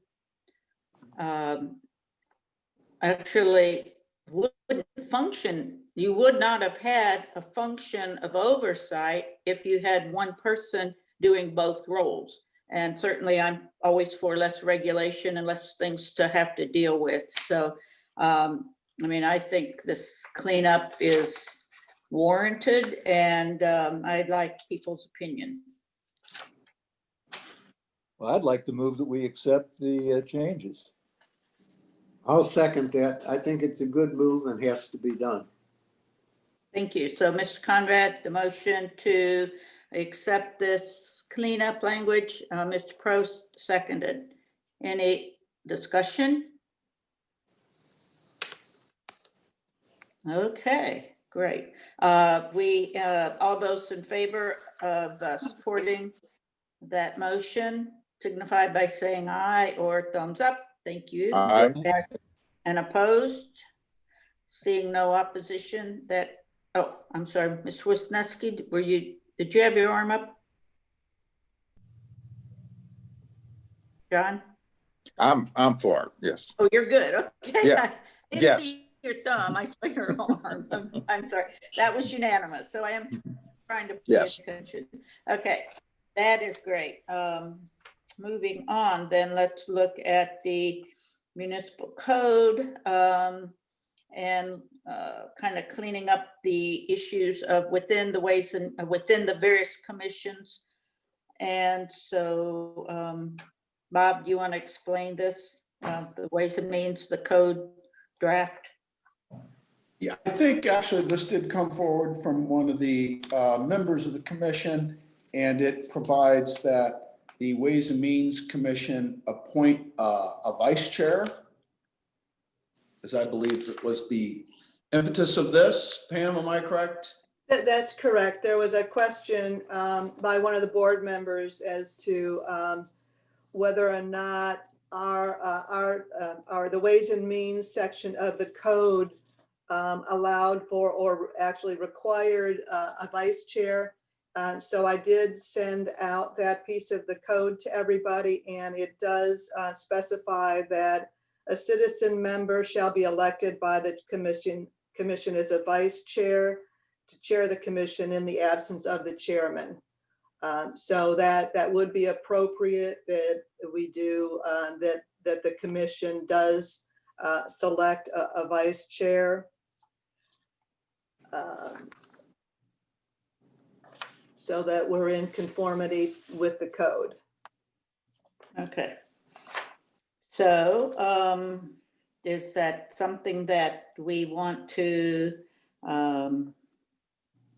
actually wouldn't function. You would not have had a function of oversight if you had one person doing both roles. And certainly I'm always for less regulation and less things to have to deal with. So, I mean, I think this cleanup is warranted, and I'd like people's opinion. Well, I'd like to move that we accept the changes. I'll second that. I think it's a good move and has to be done. Thank you. So Mr. Conrad, the motion to accept this cleanup language, Mr. Prost seconded. Any discussion? Okay, great. All those in favor of supporting that motion signify by saying aye or thumbs up. Thank you. Aye. And opposed? Seeing no opposition, I'm sorry, Ms. Wisniewski, did you have your arm up? John? I'm for it, yes. Oh, you're good, okay. Yeah. I didn't Yes. see your thumb, I saw your arm. I'm sorry, that was unanimous, so I am trying to pay Yes. attention. Okay, that is great. Moving on, then let's look at the municipal code and kind of cleaning up the issues of within the ways and within the various commissions. And so, Bob, do you want to explain this, the Ways and Means, the code draft? Yeah, I think actually this did come forward from one of the members of the commission, and it provides that the Ways and Means Commission appoint a vice chair, as I believe it was the impetus of this. Pam, am I correct? That's correct. There was a question by one of the board members as to whether or not the Ways and Means section of the code allowed for or actually required a vice chair. So I did send out that piece of the code to everybody, and it does specify that a citizen member shall be elected by the commission as a vice chair to chair the commission in the absence of the chairman. So that would be appropriate that we do, that the commission does select a vice chair. So that we're in conformity with the code. Okay. So is that something that we want to go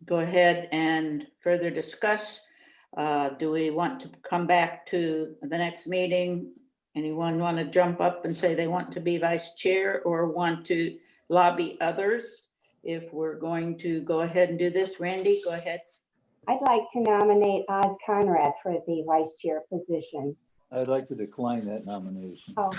ahead and further discuss? Do we want to come back to the next meeting? Anyone want to jump up and say they want to be vice chair or want to lobby others? If we're going to go ahead and do this, Randy, go ahead. I'd like to nominate Oz Conrad for the vice chair position. I'd like to decline that nomination. Oh,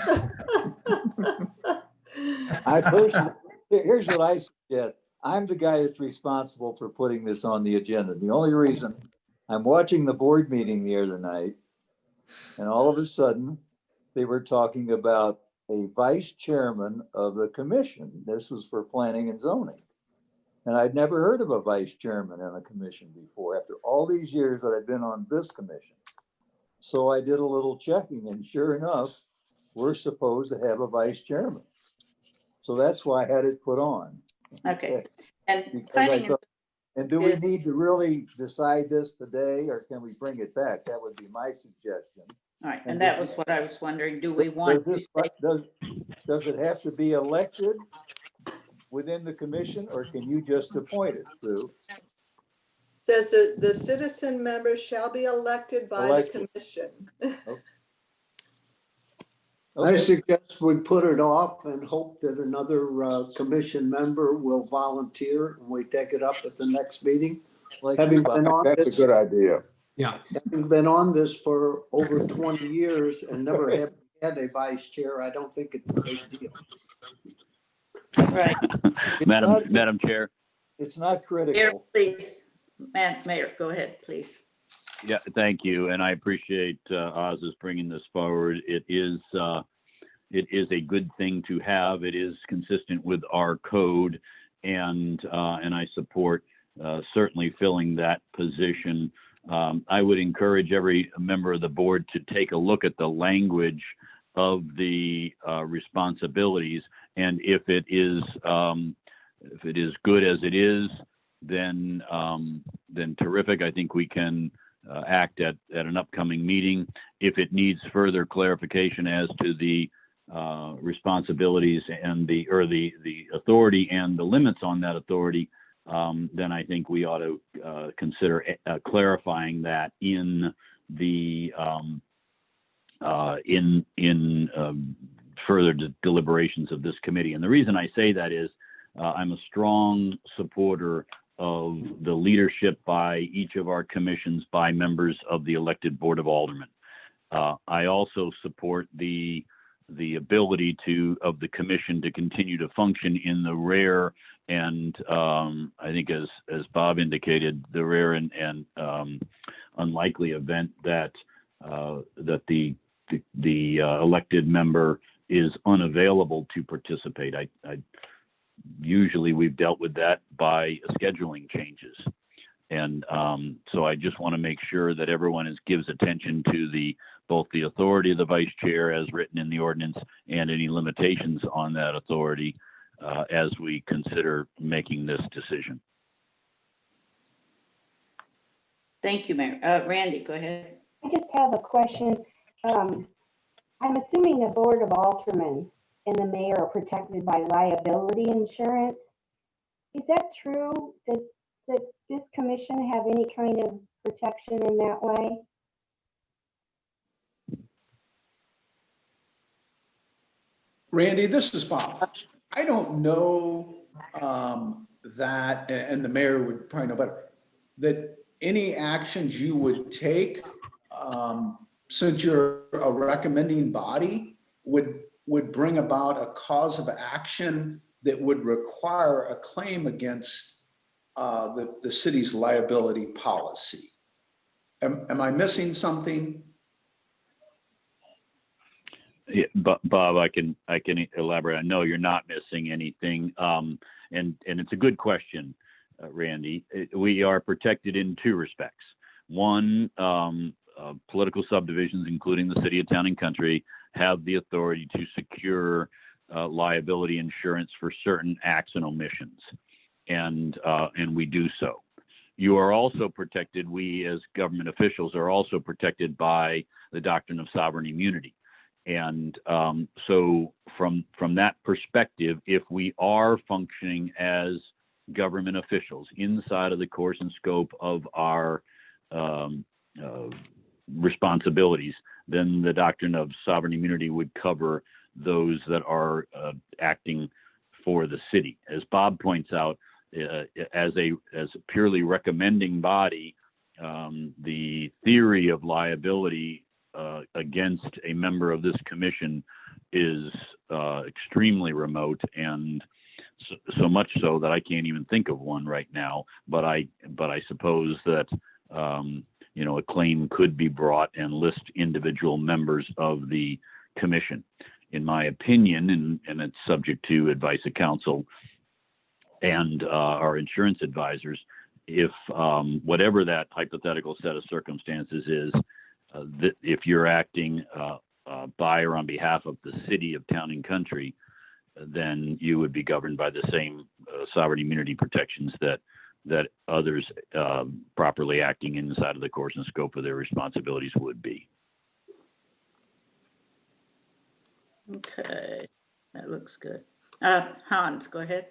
I personally, here's what I suggest. I'm the guy that's responsible for putting this on the agenda. The only reason, I'm watching the board meeting the other night, and all of a sudden, they were talking about a vice chairman of the commission. This was for planning and zoning. And I'd never heard of a vice chairman in a commission before, after all these years that I've been on this commission. So I did a little checking, and sure enough, we're supposed to have a vice chairman. So that's why I had it put on. Okay. And Because I planning, thought And do we Yes. need to really decide this today, or can we bring it back? That would be my suggestion. All right, And and that does- was what I was wondering. Do we want Does to this, say, does it have to be elected within the commission, or can you just appoint it, Sue? Says that the citizen members shall be elected by the Elected. commission. I Okay. suggest we put it off and hope that another commission member will volunteer and we take it up at the next meeting. Having been on That's a this, good idea. Yeah, having been on this for over 20 years and never have had a vice chair, I don't think it's a big deal. right, Madam Chair. It's not Mayor, critical. please. Mayor, go ahead, please. Yeah, thank you, and I appreciate Oz's bringing this forward. It is a good thing to have. It is consistent with our code, and I support certainly filling that position. I would encourage every member of the board to take a look at the language of the responsibilities, and if it is good as it is, then terrific. I think we can act at an upcoming meeting. If it needs further clarification as to the responsibilities and the authority and the limits on that authority, then I think we ought to consider clarifying that in the further deliberations of this committee. And the reason I say that is I'm a strong supporter of the leadership by each of our commissions by members of the elected Board of Aldermen. I also support the ability of the commission to continue to function in the rare and I think as Bob indicated, the rare and unlikely event that the elected member is unavailable to participate. Usually we've dealt with that by scheduling changes. And so I just want to make sure that everyone gives attention to both the authority of the vice chair as written in the ordinance and any limitations on that authority as we consider making this decision. Thank you, Mayor. Randy, go ahead. I just have a question. I'm assuming the Board of Aldermen and the mayor are protected by liability insurance. Is that true? Does this commission have any kind of protection in that way? Randy, this is Bob. I don't know that, and the mayor would probably know better, that any actions you would take, since you're a recommending body, would bring about a cause of action that would require a claim against the city's liability policy. Am I missing something? Yeah, Bob, I can elaborate. I know you're not missing anything, and it's a good question, Randy. We are protected in two respects. One, political subdivisions, including the city of Town and Country, have the authority to secure liability insurance for certain acts and omissions, and we do so. You are also protected. We, as government officials, are also protected by the doctrine of sovereign immunity. And so from that perspective, if we are functioning as government officials inside of the course and scope of our responsibilities, then the doctrine of sovereign immunity would cover those that are acting for the city. As Bob points out, as a purely recommending body, the theory of liability against a member of this commission is extremely remote, and so much so that I can't even think of one right now. But I suppose that a claim could be brought and list individual members of the commission. In my opinion, and it's subject to advice of counsel and our insurance advisors, if whatever that hypothetical set of circumstances is, that if you're acting by or on behalf of the city of Town and Country, then you would be governed by the same sovereign immunity protections that that others properly acting inside of the course and scope of their responsibilities would be. Okay, that looks good. Hans, go ahead.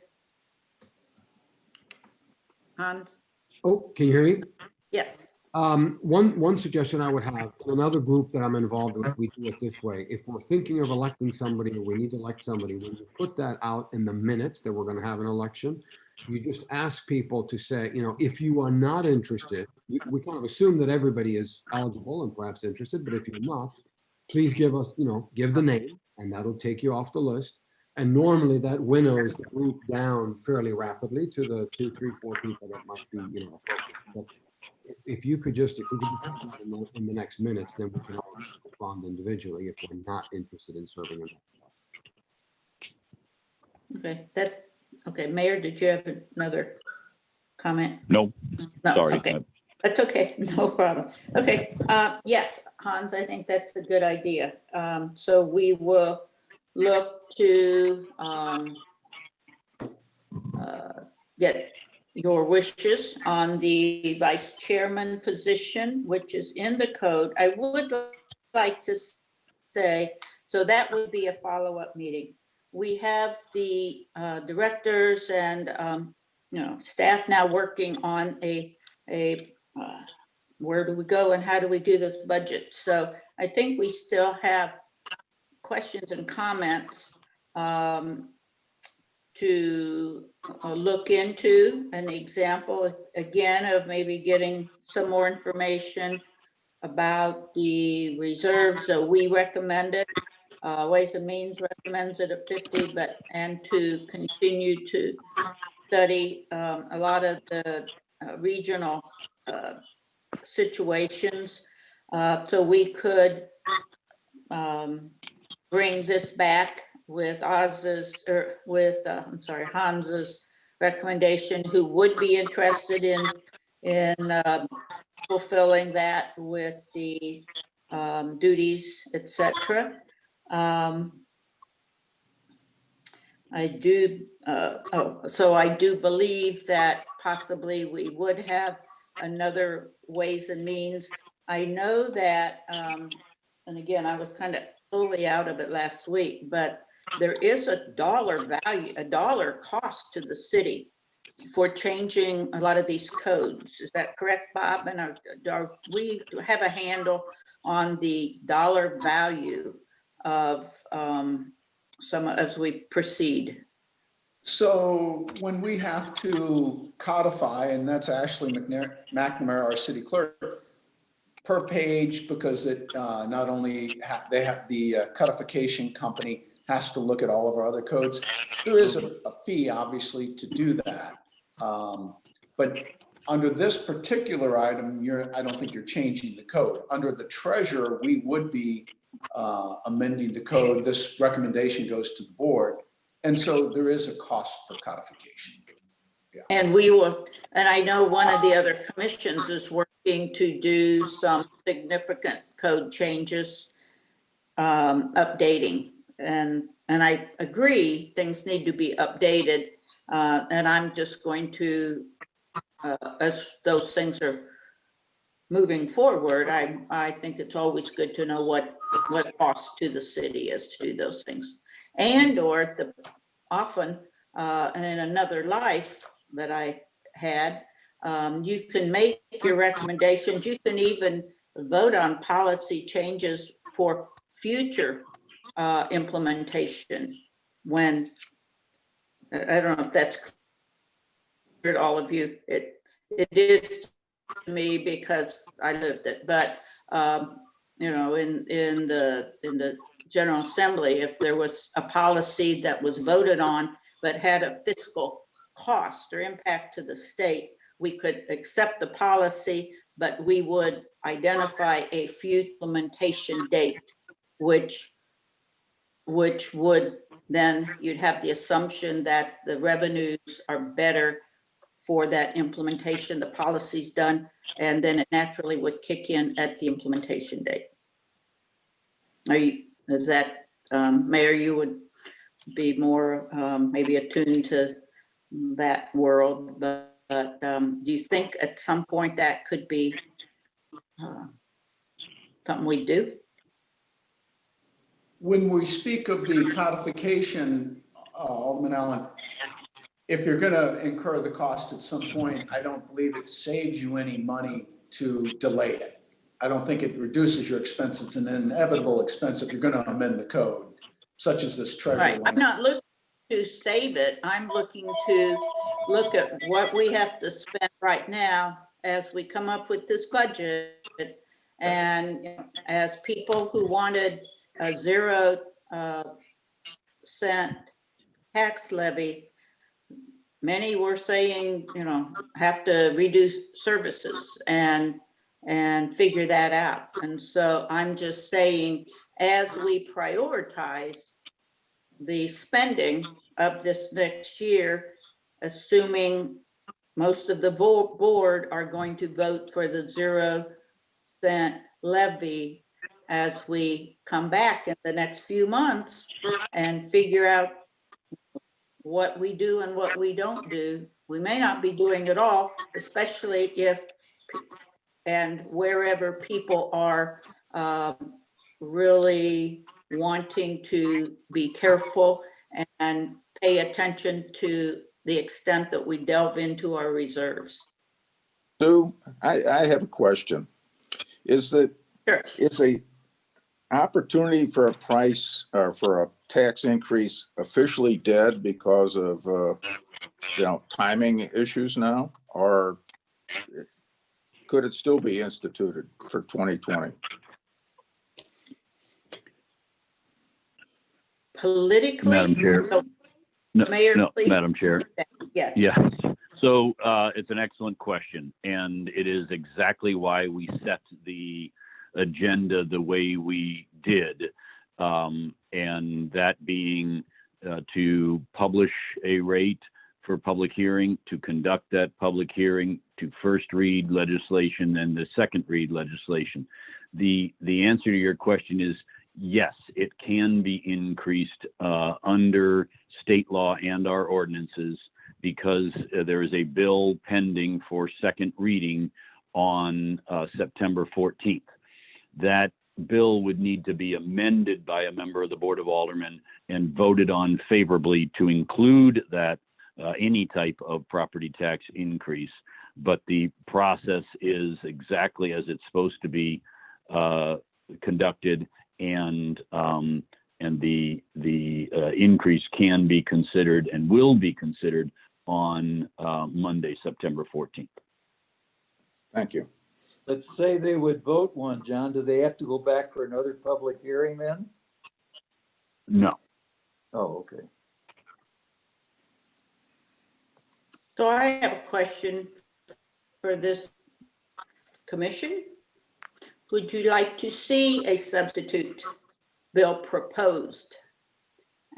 Hans? Oh, can you hear me? Yes. One suggestion I would have, in another group that I'm involved with, we do it this way. If we're thinking of electing somebody or we need to elect somebody, when you put that out in the minutes that we're going to have an election, you just ask people to say, you know, if you are not interested, we kind of assume that everybody is eligible and perhaps interested, but if you're not, please give us, you know, give the name and that'll take you off the list. And normally that winnows the group down fairly rapidly to the 2, 3, 4 people that might be, you know, but if you could just, if we could just have that in the next minutes, then we can all just respond individually if we're not interested in serving in that. Okay, that's, okay, Mayor, did you have another comment? No, No, sorry. okay, that's okay, no problem. Okay, yes, Hans, I think that's a good idea. So we will look to get your wishes on the vice chairman position, which is in the code. I would like to say, so that would be a follow-up meeting. We have the directors and you know, staff now working on a where do we go and how do we do this budget? So I think we still have questions and comments to look into. An example, again, of maybe getting some more information about the reserves. So we recommend it. Ways and Means recommends it at 50, and to continue to study a lot of the regional situations. So we could bring this back with Oz's, or with, I'm sorry, Hans's recommendation, who would be interested in fulfilling that with the duties, etc. I do, so I do believe that possibly we would have another Ways and Means. I know that, and again, I was kind of totally out of it last week, but there is a dollar value, a dollar cost to the city for changing a lot of these codes. Is that correct, Bob? And are we have a handle on the dollar value of some as we proceed? So when we have to codify, and that's Ashley McNamara, our city clerk, per page, because it not only they have the codification company has to look at all of our other codes. There is a fee, obviously, to do that. But under this particular item, I don't think you're changing the code. Under the treasurer, we would be amending the code. This recommendation goes to the board. And so there is a cost for codification. Yeah. And we will, and I know one of the other commissions is working to do some significant code changes, updating. And I agree, things need to be updated. And I'm just going to, as those things are moving forward, I think it's always good to know what cost to the city is to do those things. And or often in another life that I had, you can make your recommendations. You can even vote on policy changes for future implementation when, I don't know if that's clear to all of you. It is to me because I lived it, but you know, in the General Assembly, if there was a policy that was voted on but had a fiscal cost or impact to the state, we could accept the policy, but we would identify a future implementation date, which would then you'd have the assumption that the revenues are better for that implementation, the policy's done, and then it naturally would kick in at the implementation date. Is that, Mayor, you would be more maybe attuned to that world, but do you think at some point that could be something we do? When we speak of the codification, Alderman Allen, if you're going to incur the cost at some point, I don't believe it saves you any money to delay it. I don't think it reduces your expense. It's an inevitable expense if you're going to amend the code, such as this treasure Right. I'm link. not looking to save it. I'm looking to look at what we have to spend right now as we come up with this budget. And you know, as people who wanted a 0 cent tax levy, many were saying, you know, have to reduce services and figure that out. And so I'm just saying, as we prioritize the spending of this next year, assuming most of the board are going to vote for the 0 cent levy, as we come back in the next few months and figure out what we do and what we don't do. We may not be doing it all, especially if and wherever people are really wanting to be careful and pay attention to the extent that we delve into our reserves. Sue, I have a question. Is a opportunity for a price or for a tax increase officially dead because of timing issues now, or could it still be instituted for 2020? Politically, Madam Chair. Mayor, please. Madam Chair. Yes. Yes. So it's an excellent question, and it is exactly why we set the agenda the way we did, and that being to publish a rate for public hearing, to conduct that public hearing, to first read legislation and the second read legislation. The answer to your question is yes, it can be increased under state law and our ordinances, because there is a bill pending for second reading on September 14th. That bill would need to be amended by a member of the Board of Aldermen and voted on favorably to include that any type of property tax increase. But the process is exactly as it's supposed to be conducted, and the increase can be considered and will be considered on Monday, September 14th. Thank you. Let's say they would vote one, John. Do they have to go back for another public hearing then? No. Oh, okay. So I have a question for this commission. Would you like to see a substitute bill proposed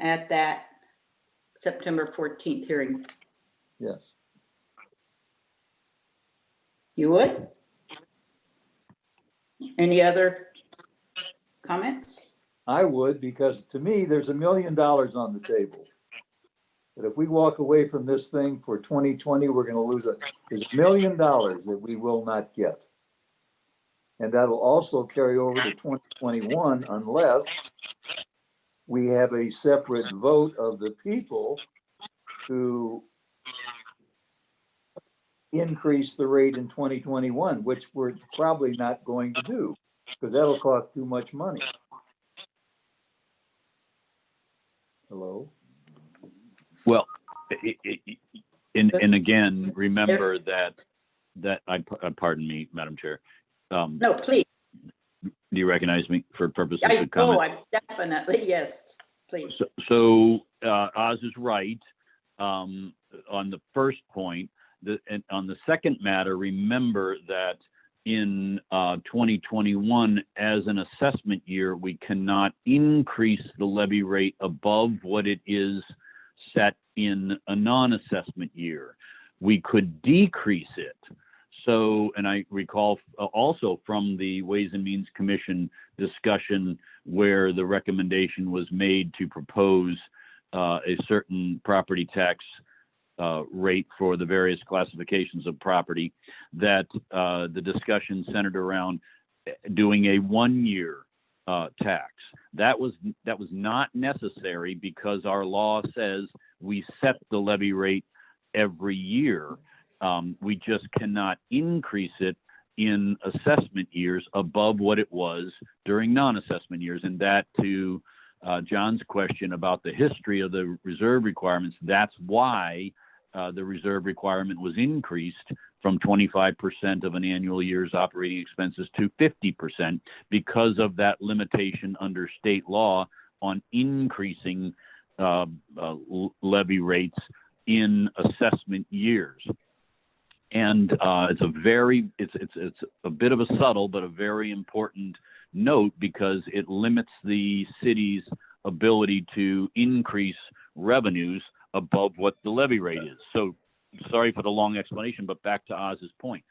at that September 14th hearing? Yes. You would? Any other comments? I would, because to me, there's $1 million on the table. But if we walk away from this thing for 2020, we're going to lose it. There's $1 million that we will not get. And that'll also carry over to 2021 unless we have a separate vote of the people to increase the rate in 2021, which we're probably not going to do because that'll cost too much money. Hello? Well, and again, remember that pardon me, Madam Chair. No, please. Do you recognize me for purposes I of comment? know, I'm definitely, yes, please. So Oz is right on the first point. And on the second matter, remember that in 2021, as an assessment year, we cannot increase the levy rate above what it is set in a non-assessment year. We could decrease it. So, and I recall also from the Ways and Means Commission discussion where the recommendation was made to propose a certain property tax rate for the various classifications of property, that the discussion centered around doing a 1-year tax. That was not necessary because our law says we set the levy rate every year. We just cannot increase it in assessment years above what it was during non-assessment years. And that, to John's question about the history of the reserve requirements, that's why the reserve requirement was increased from 25% of an annual year's operating expenses to 50%, because of that limitation under state law on increasing levy rates in assessment years. And it's a bit of a subtle but a very important note, because it limits the city's ability to increase revenues above what the levy rate is. So sorry for the long explanation, but back to Oz's point.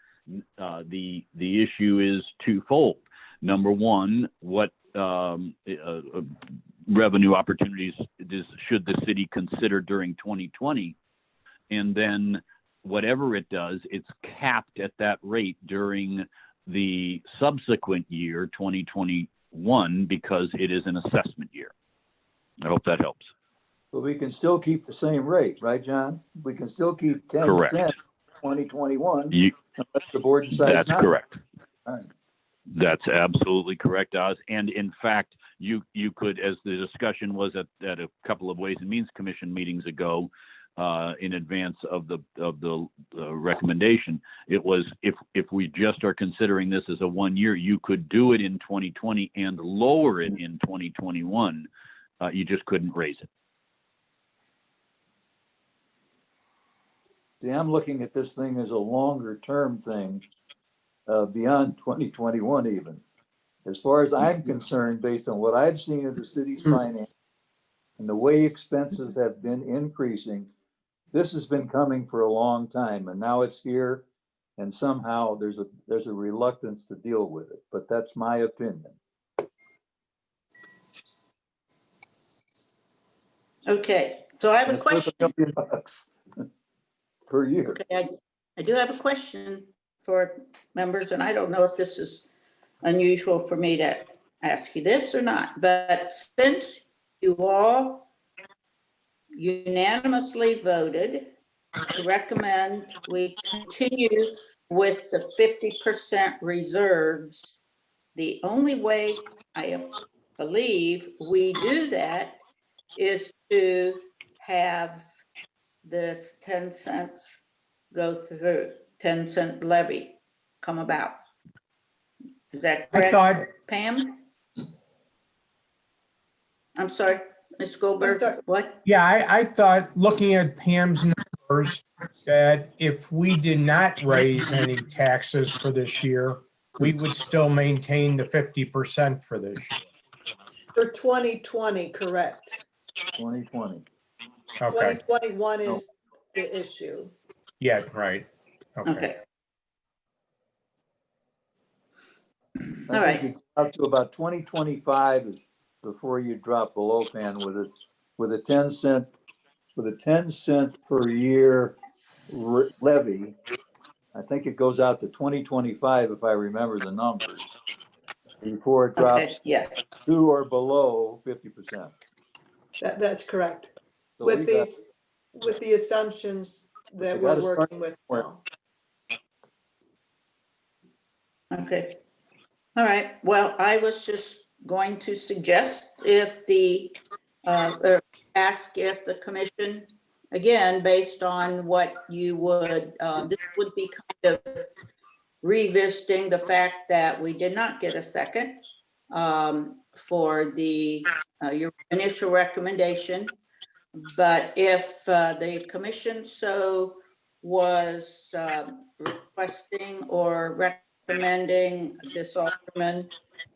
The issue is twofold. Number one, what revenue opportunities should the city consider during 2020? And then whatever it does, it's capped at that rate during the subsequent year, 2021, because it is an assessment year. I hope that helps. But we can still keep the same rate, right, John? We can still keep 10 Correct. cents 2021 unless the board decides That's not. correct. All right. That's absolutely correct, Oz. And in fact, you could, as the discussion was at a couple of Ways and Means Commission meetings ago, in advance of the recommendation, it was if we just are considering this as a 1 year, you could do it in 2020 and lower it in 2021. You just couldn't raise it. See, I'm looking at this thing as a longer term thing, beyond 2021 even. As far as I'm concerned, based on what I've seen of the city's finance and the way expenses have been increasing, this has been coming for a long time, and now it's here, and somehow there's a reluctance to deal with it. But that's my opinion. Okay, so I have And a it's worth question. $1 million per year. Okay, I do have a question for members, and I don't know if this is unusual for me to ask you this or not, but since you all unanimously voted to recommend we continue with the 50% reserves, the only way I believe we do that is to have this 10 cents go through, 10-cent levy come about. Is that I correct, thought, Pam? I'm sorry, Ms. Goldberg, sorry. what? yeah, I thought, looking at Pam's numbers, that if we did not raise any taxes for this year, we would still maintain the 50% for this year. For 2020, correct. 2020. Okay, 2021 is the issue. yeah, right. Okay. Okay, I All right. think Up to about 2025 is before you drop below, Pan, with a 10 cent per year levy. I think it goes out to 2025 if I remember the numbers, before it okay, drops yes, to or below 50%. That's correct. So With we got- these, with the assumptions that We we're gotta start working with somewhere. okay. All right, well, I was just going to suggest if or ask if the commission, again, based on what you would, this would be kind of revisiting the fact that we did not get a second for your initial recommendation. But if the commission so was requesting or recommending, this alderman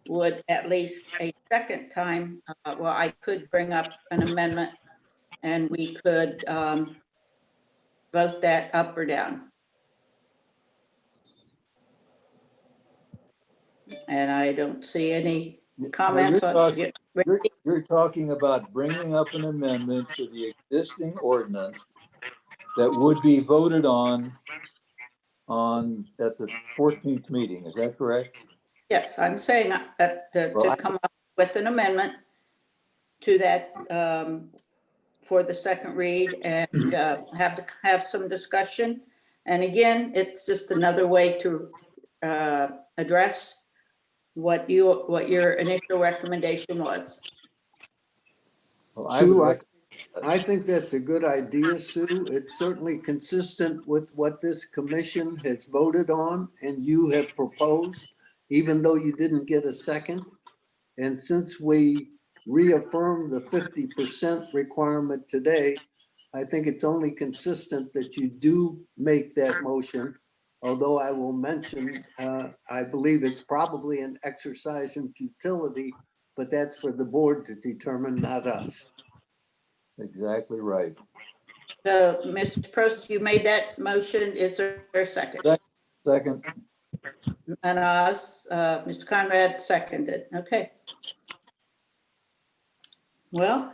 would at least a second time, well, I could bring up an amendment and we could vote that up or down. And I don't see any comments Now, on. you're talking about bringing up an amendment to the existing ordinance that would be voted on at the 14th meeting. Is that correct? Yes, I'm saying that Well, to come up with an amendment to that for the second read and have some discussion. And again, it's just another way to address what your initial recommendation was. Well, I would Sue, rec- I think that's a good idea, Sue. It's certainly consistent with what this commission has voted on and you have proposed, even though you didn't get a second. And since we reaffirmed the 50% requirement today, I think it's only consistent that you do make that motion. Although I will mention, I believe it's probably an exercise in futility, but that's for the board to determine, not us. exactly right. So, Mr. Prost, you made that motion. Is there a second? Second, And Mr. Conrad seconded. Okay. Well,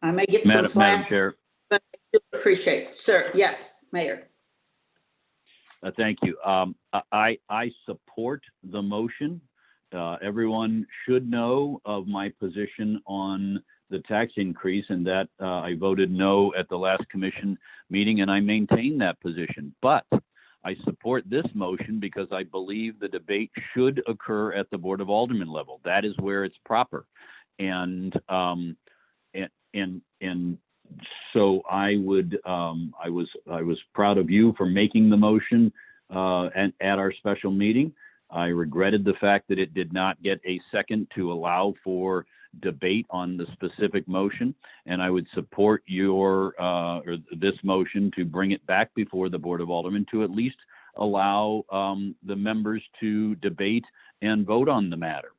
I may get some Madam flack, Chair, but I do appreciate it. Sir, yes, Mayor. thank you. I support the motion. Everyone should know of my position on the tax increase and that I voted no at the last commission meeting and I maintain that position. But I support this motion because I believe the debate should occur at the Board of Aldermen level. That is where it's proper. And so I was proud of you for making the motion at our special meeting. I regretted the fact that it did not get a second to allow for debate on the specific motion, and I would support your or this motion to bring it back before the Board of Aldermen to at least allow the members to debate and vote on the matter.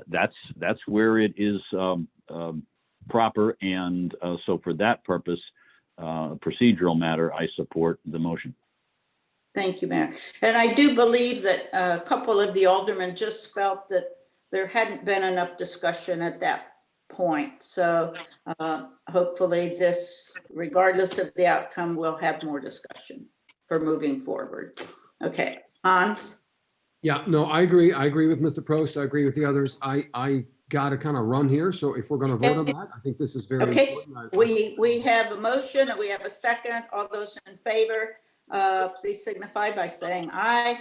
That's where it is proper, and so for that purpose, procedural matter, I support the motion. Thank you, Mayor. And I do believe that a couple of the aldermen just felt that there hadn't been enough discussion at that point. So hopefully this, regardless of the outcome, we'll have more discussion for moving forward. Okay, Hans? Yeah, no, I agree. I agree with Mr. Prost. I agree with the others. I got to kind of run here. So if we're going to vote on that, I think this is very Okay, important. we have a motion and we have a second. All those in favor, please signify by saying aye.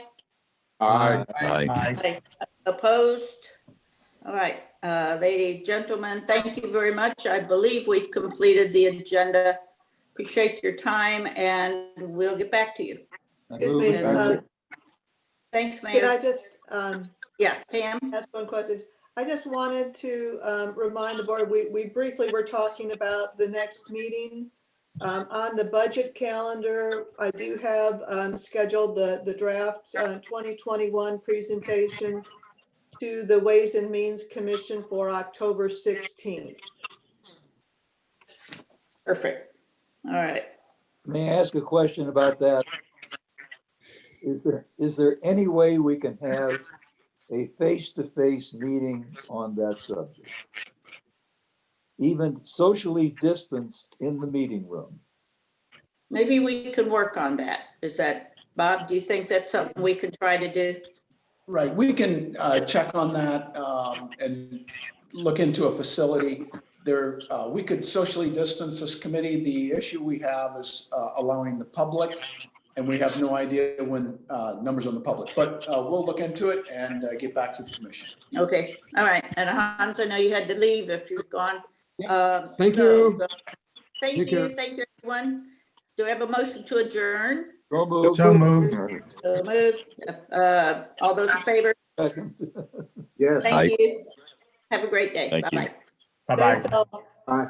Aye. Aye. Opposed? All right, ladies, gentlemen, thank you very much. I believe we've completed the agenda. Appreciate your time and we'll get back to you. Excuse me, Thanks, can I Mayor. just Yes, Pam? ask one question? I just wanted to remind the board, we briefly were talking about the next meeting. On the budget calendar, I do have scheduled the draft 2021 presentation to the Ways and Means Commission for October 16th. Perfect. All right. may I ask a question about that? Is there any way we can have a face-to-face meeting on that subject? Even socially distanced in the meeting room? Maybe we can work on that. Is that, Bob, do you think that's something we can try to do? Right, we can check on that and look into a facility. There, we could socially distance this committee. The issue we have is allowing the public, and we have no idea when numbers on the public, but we'll look into it and get back to the commission. Okay, all right. And Hans, I know you had to leave if you've gone. Thank you. Thank Take you, care. thank you, everyone. Do I have a motion to adjourn? So moved. So moved. So moved. All those in favor? Second. Yes. Thank you. Have a great day. Thank you. Bye-bye. Bye-bye. Thanks, all. Bye.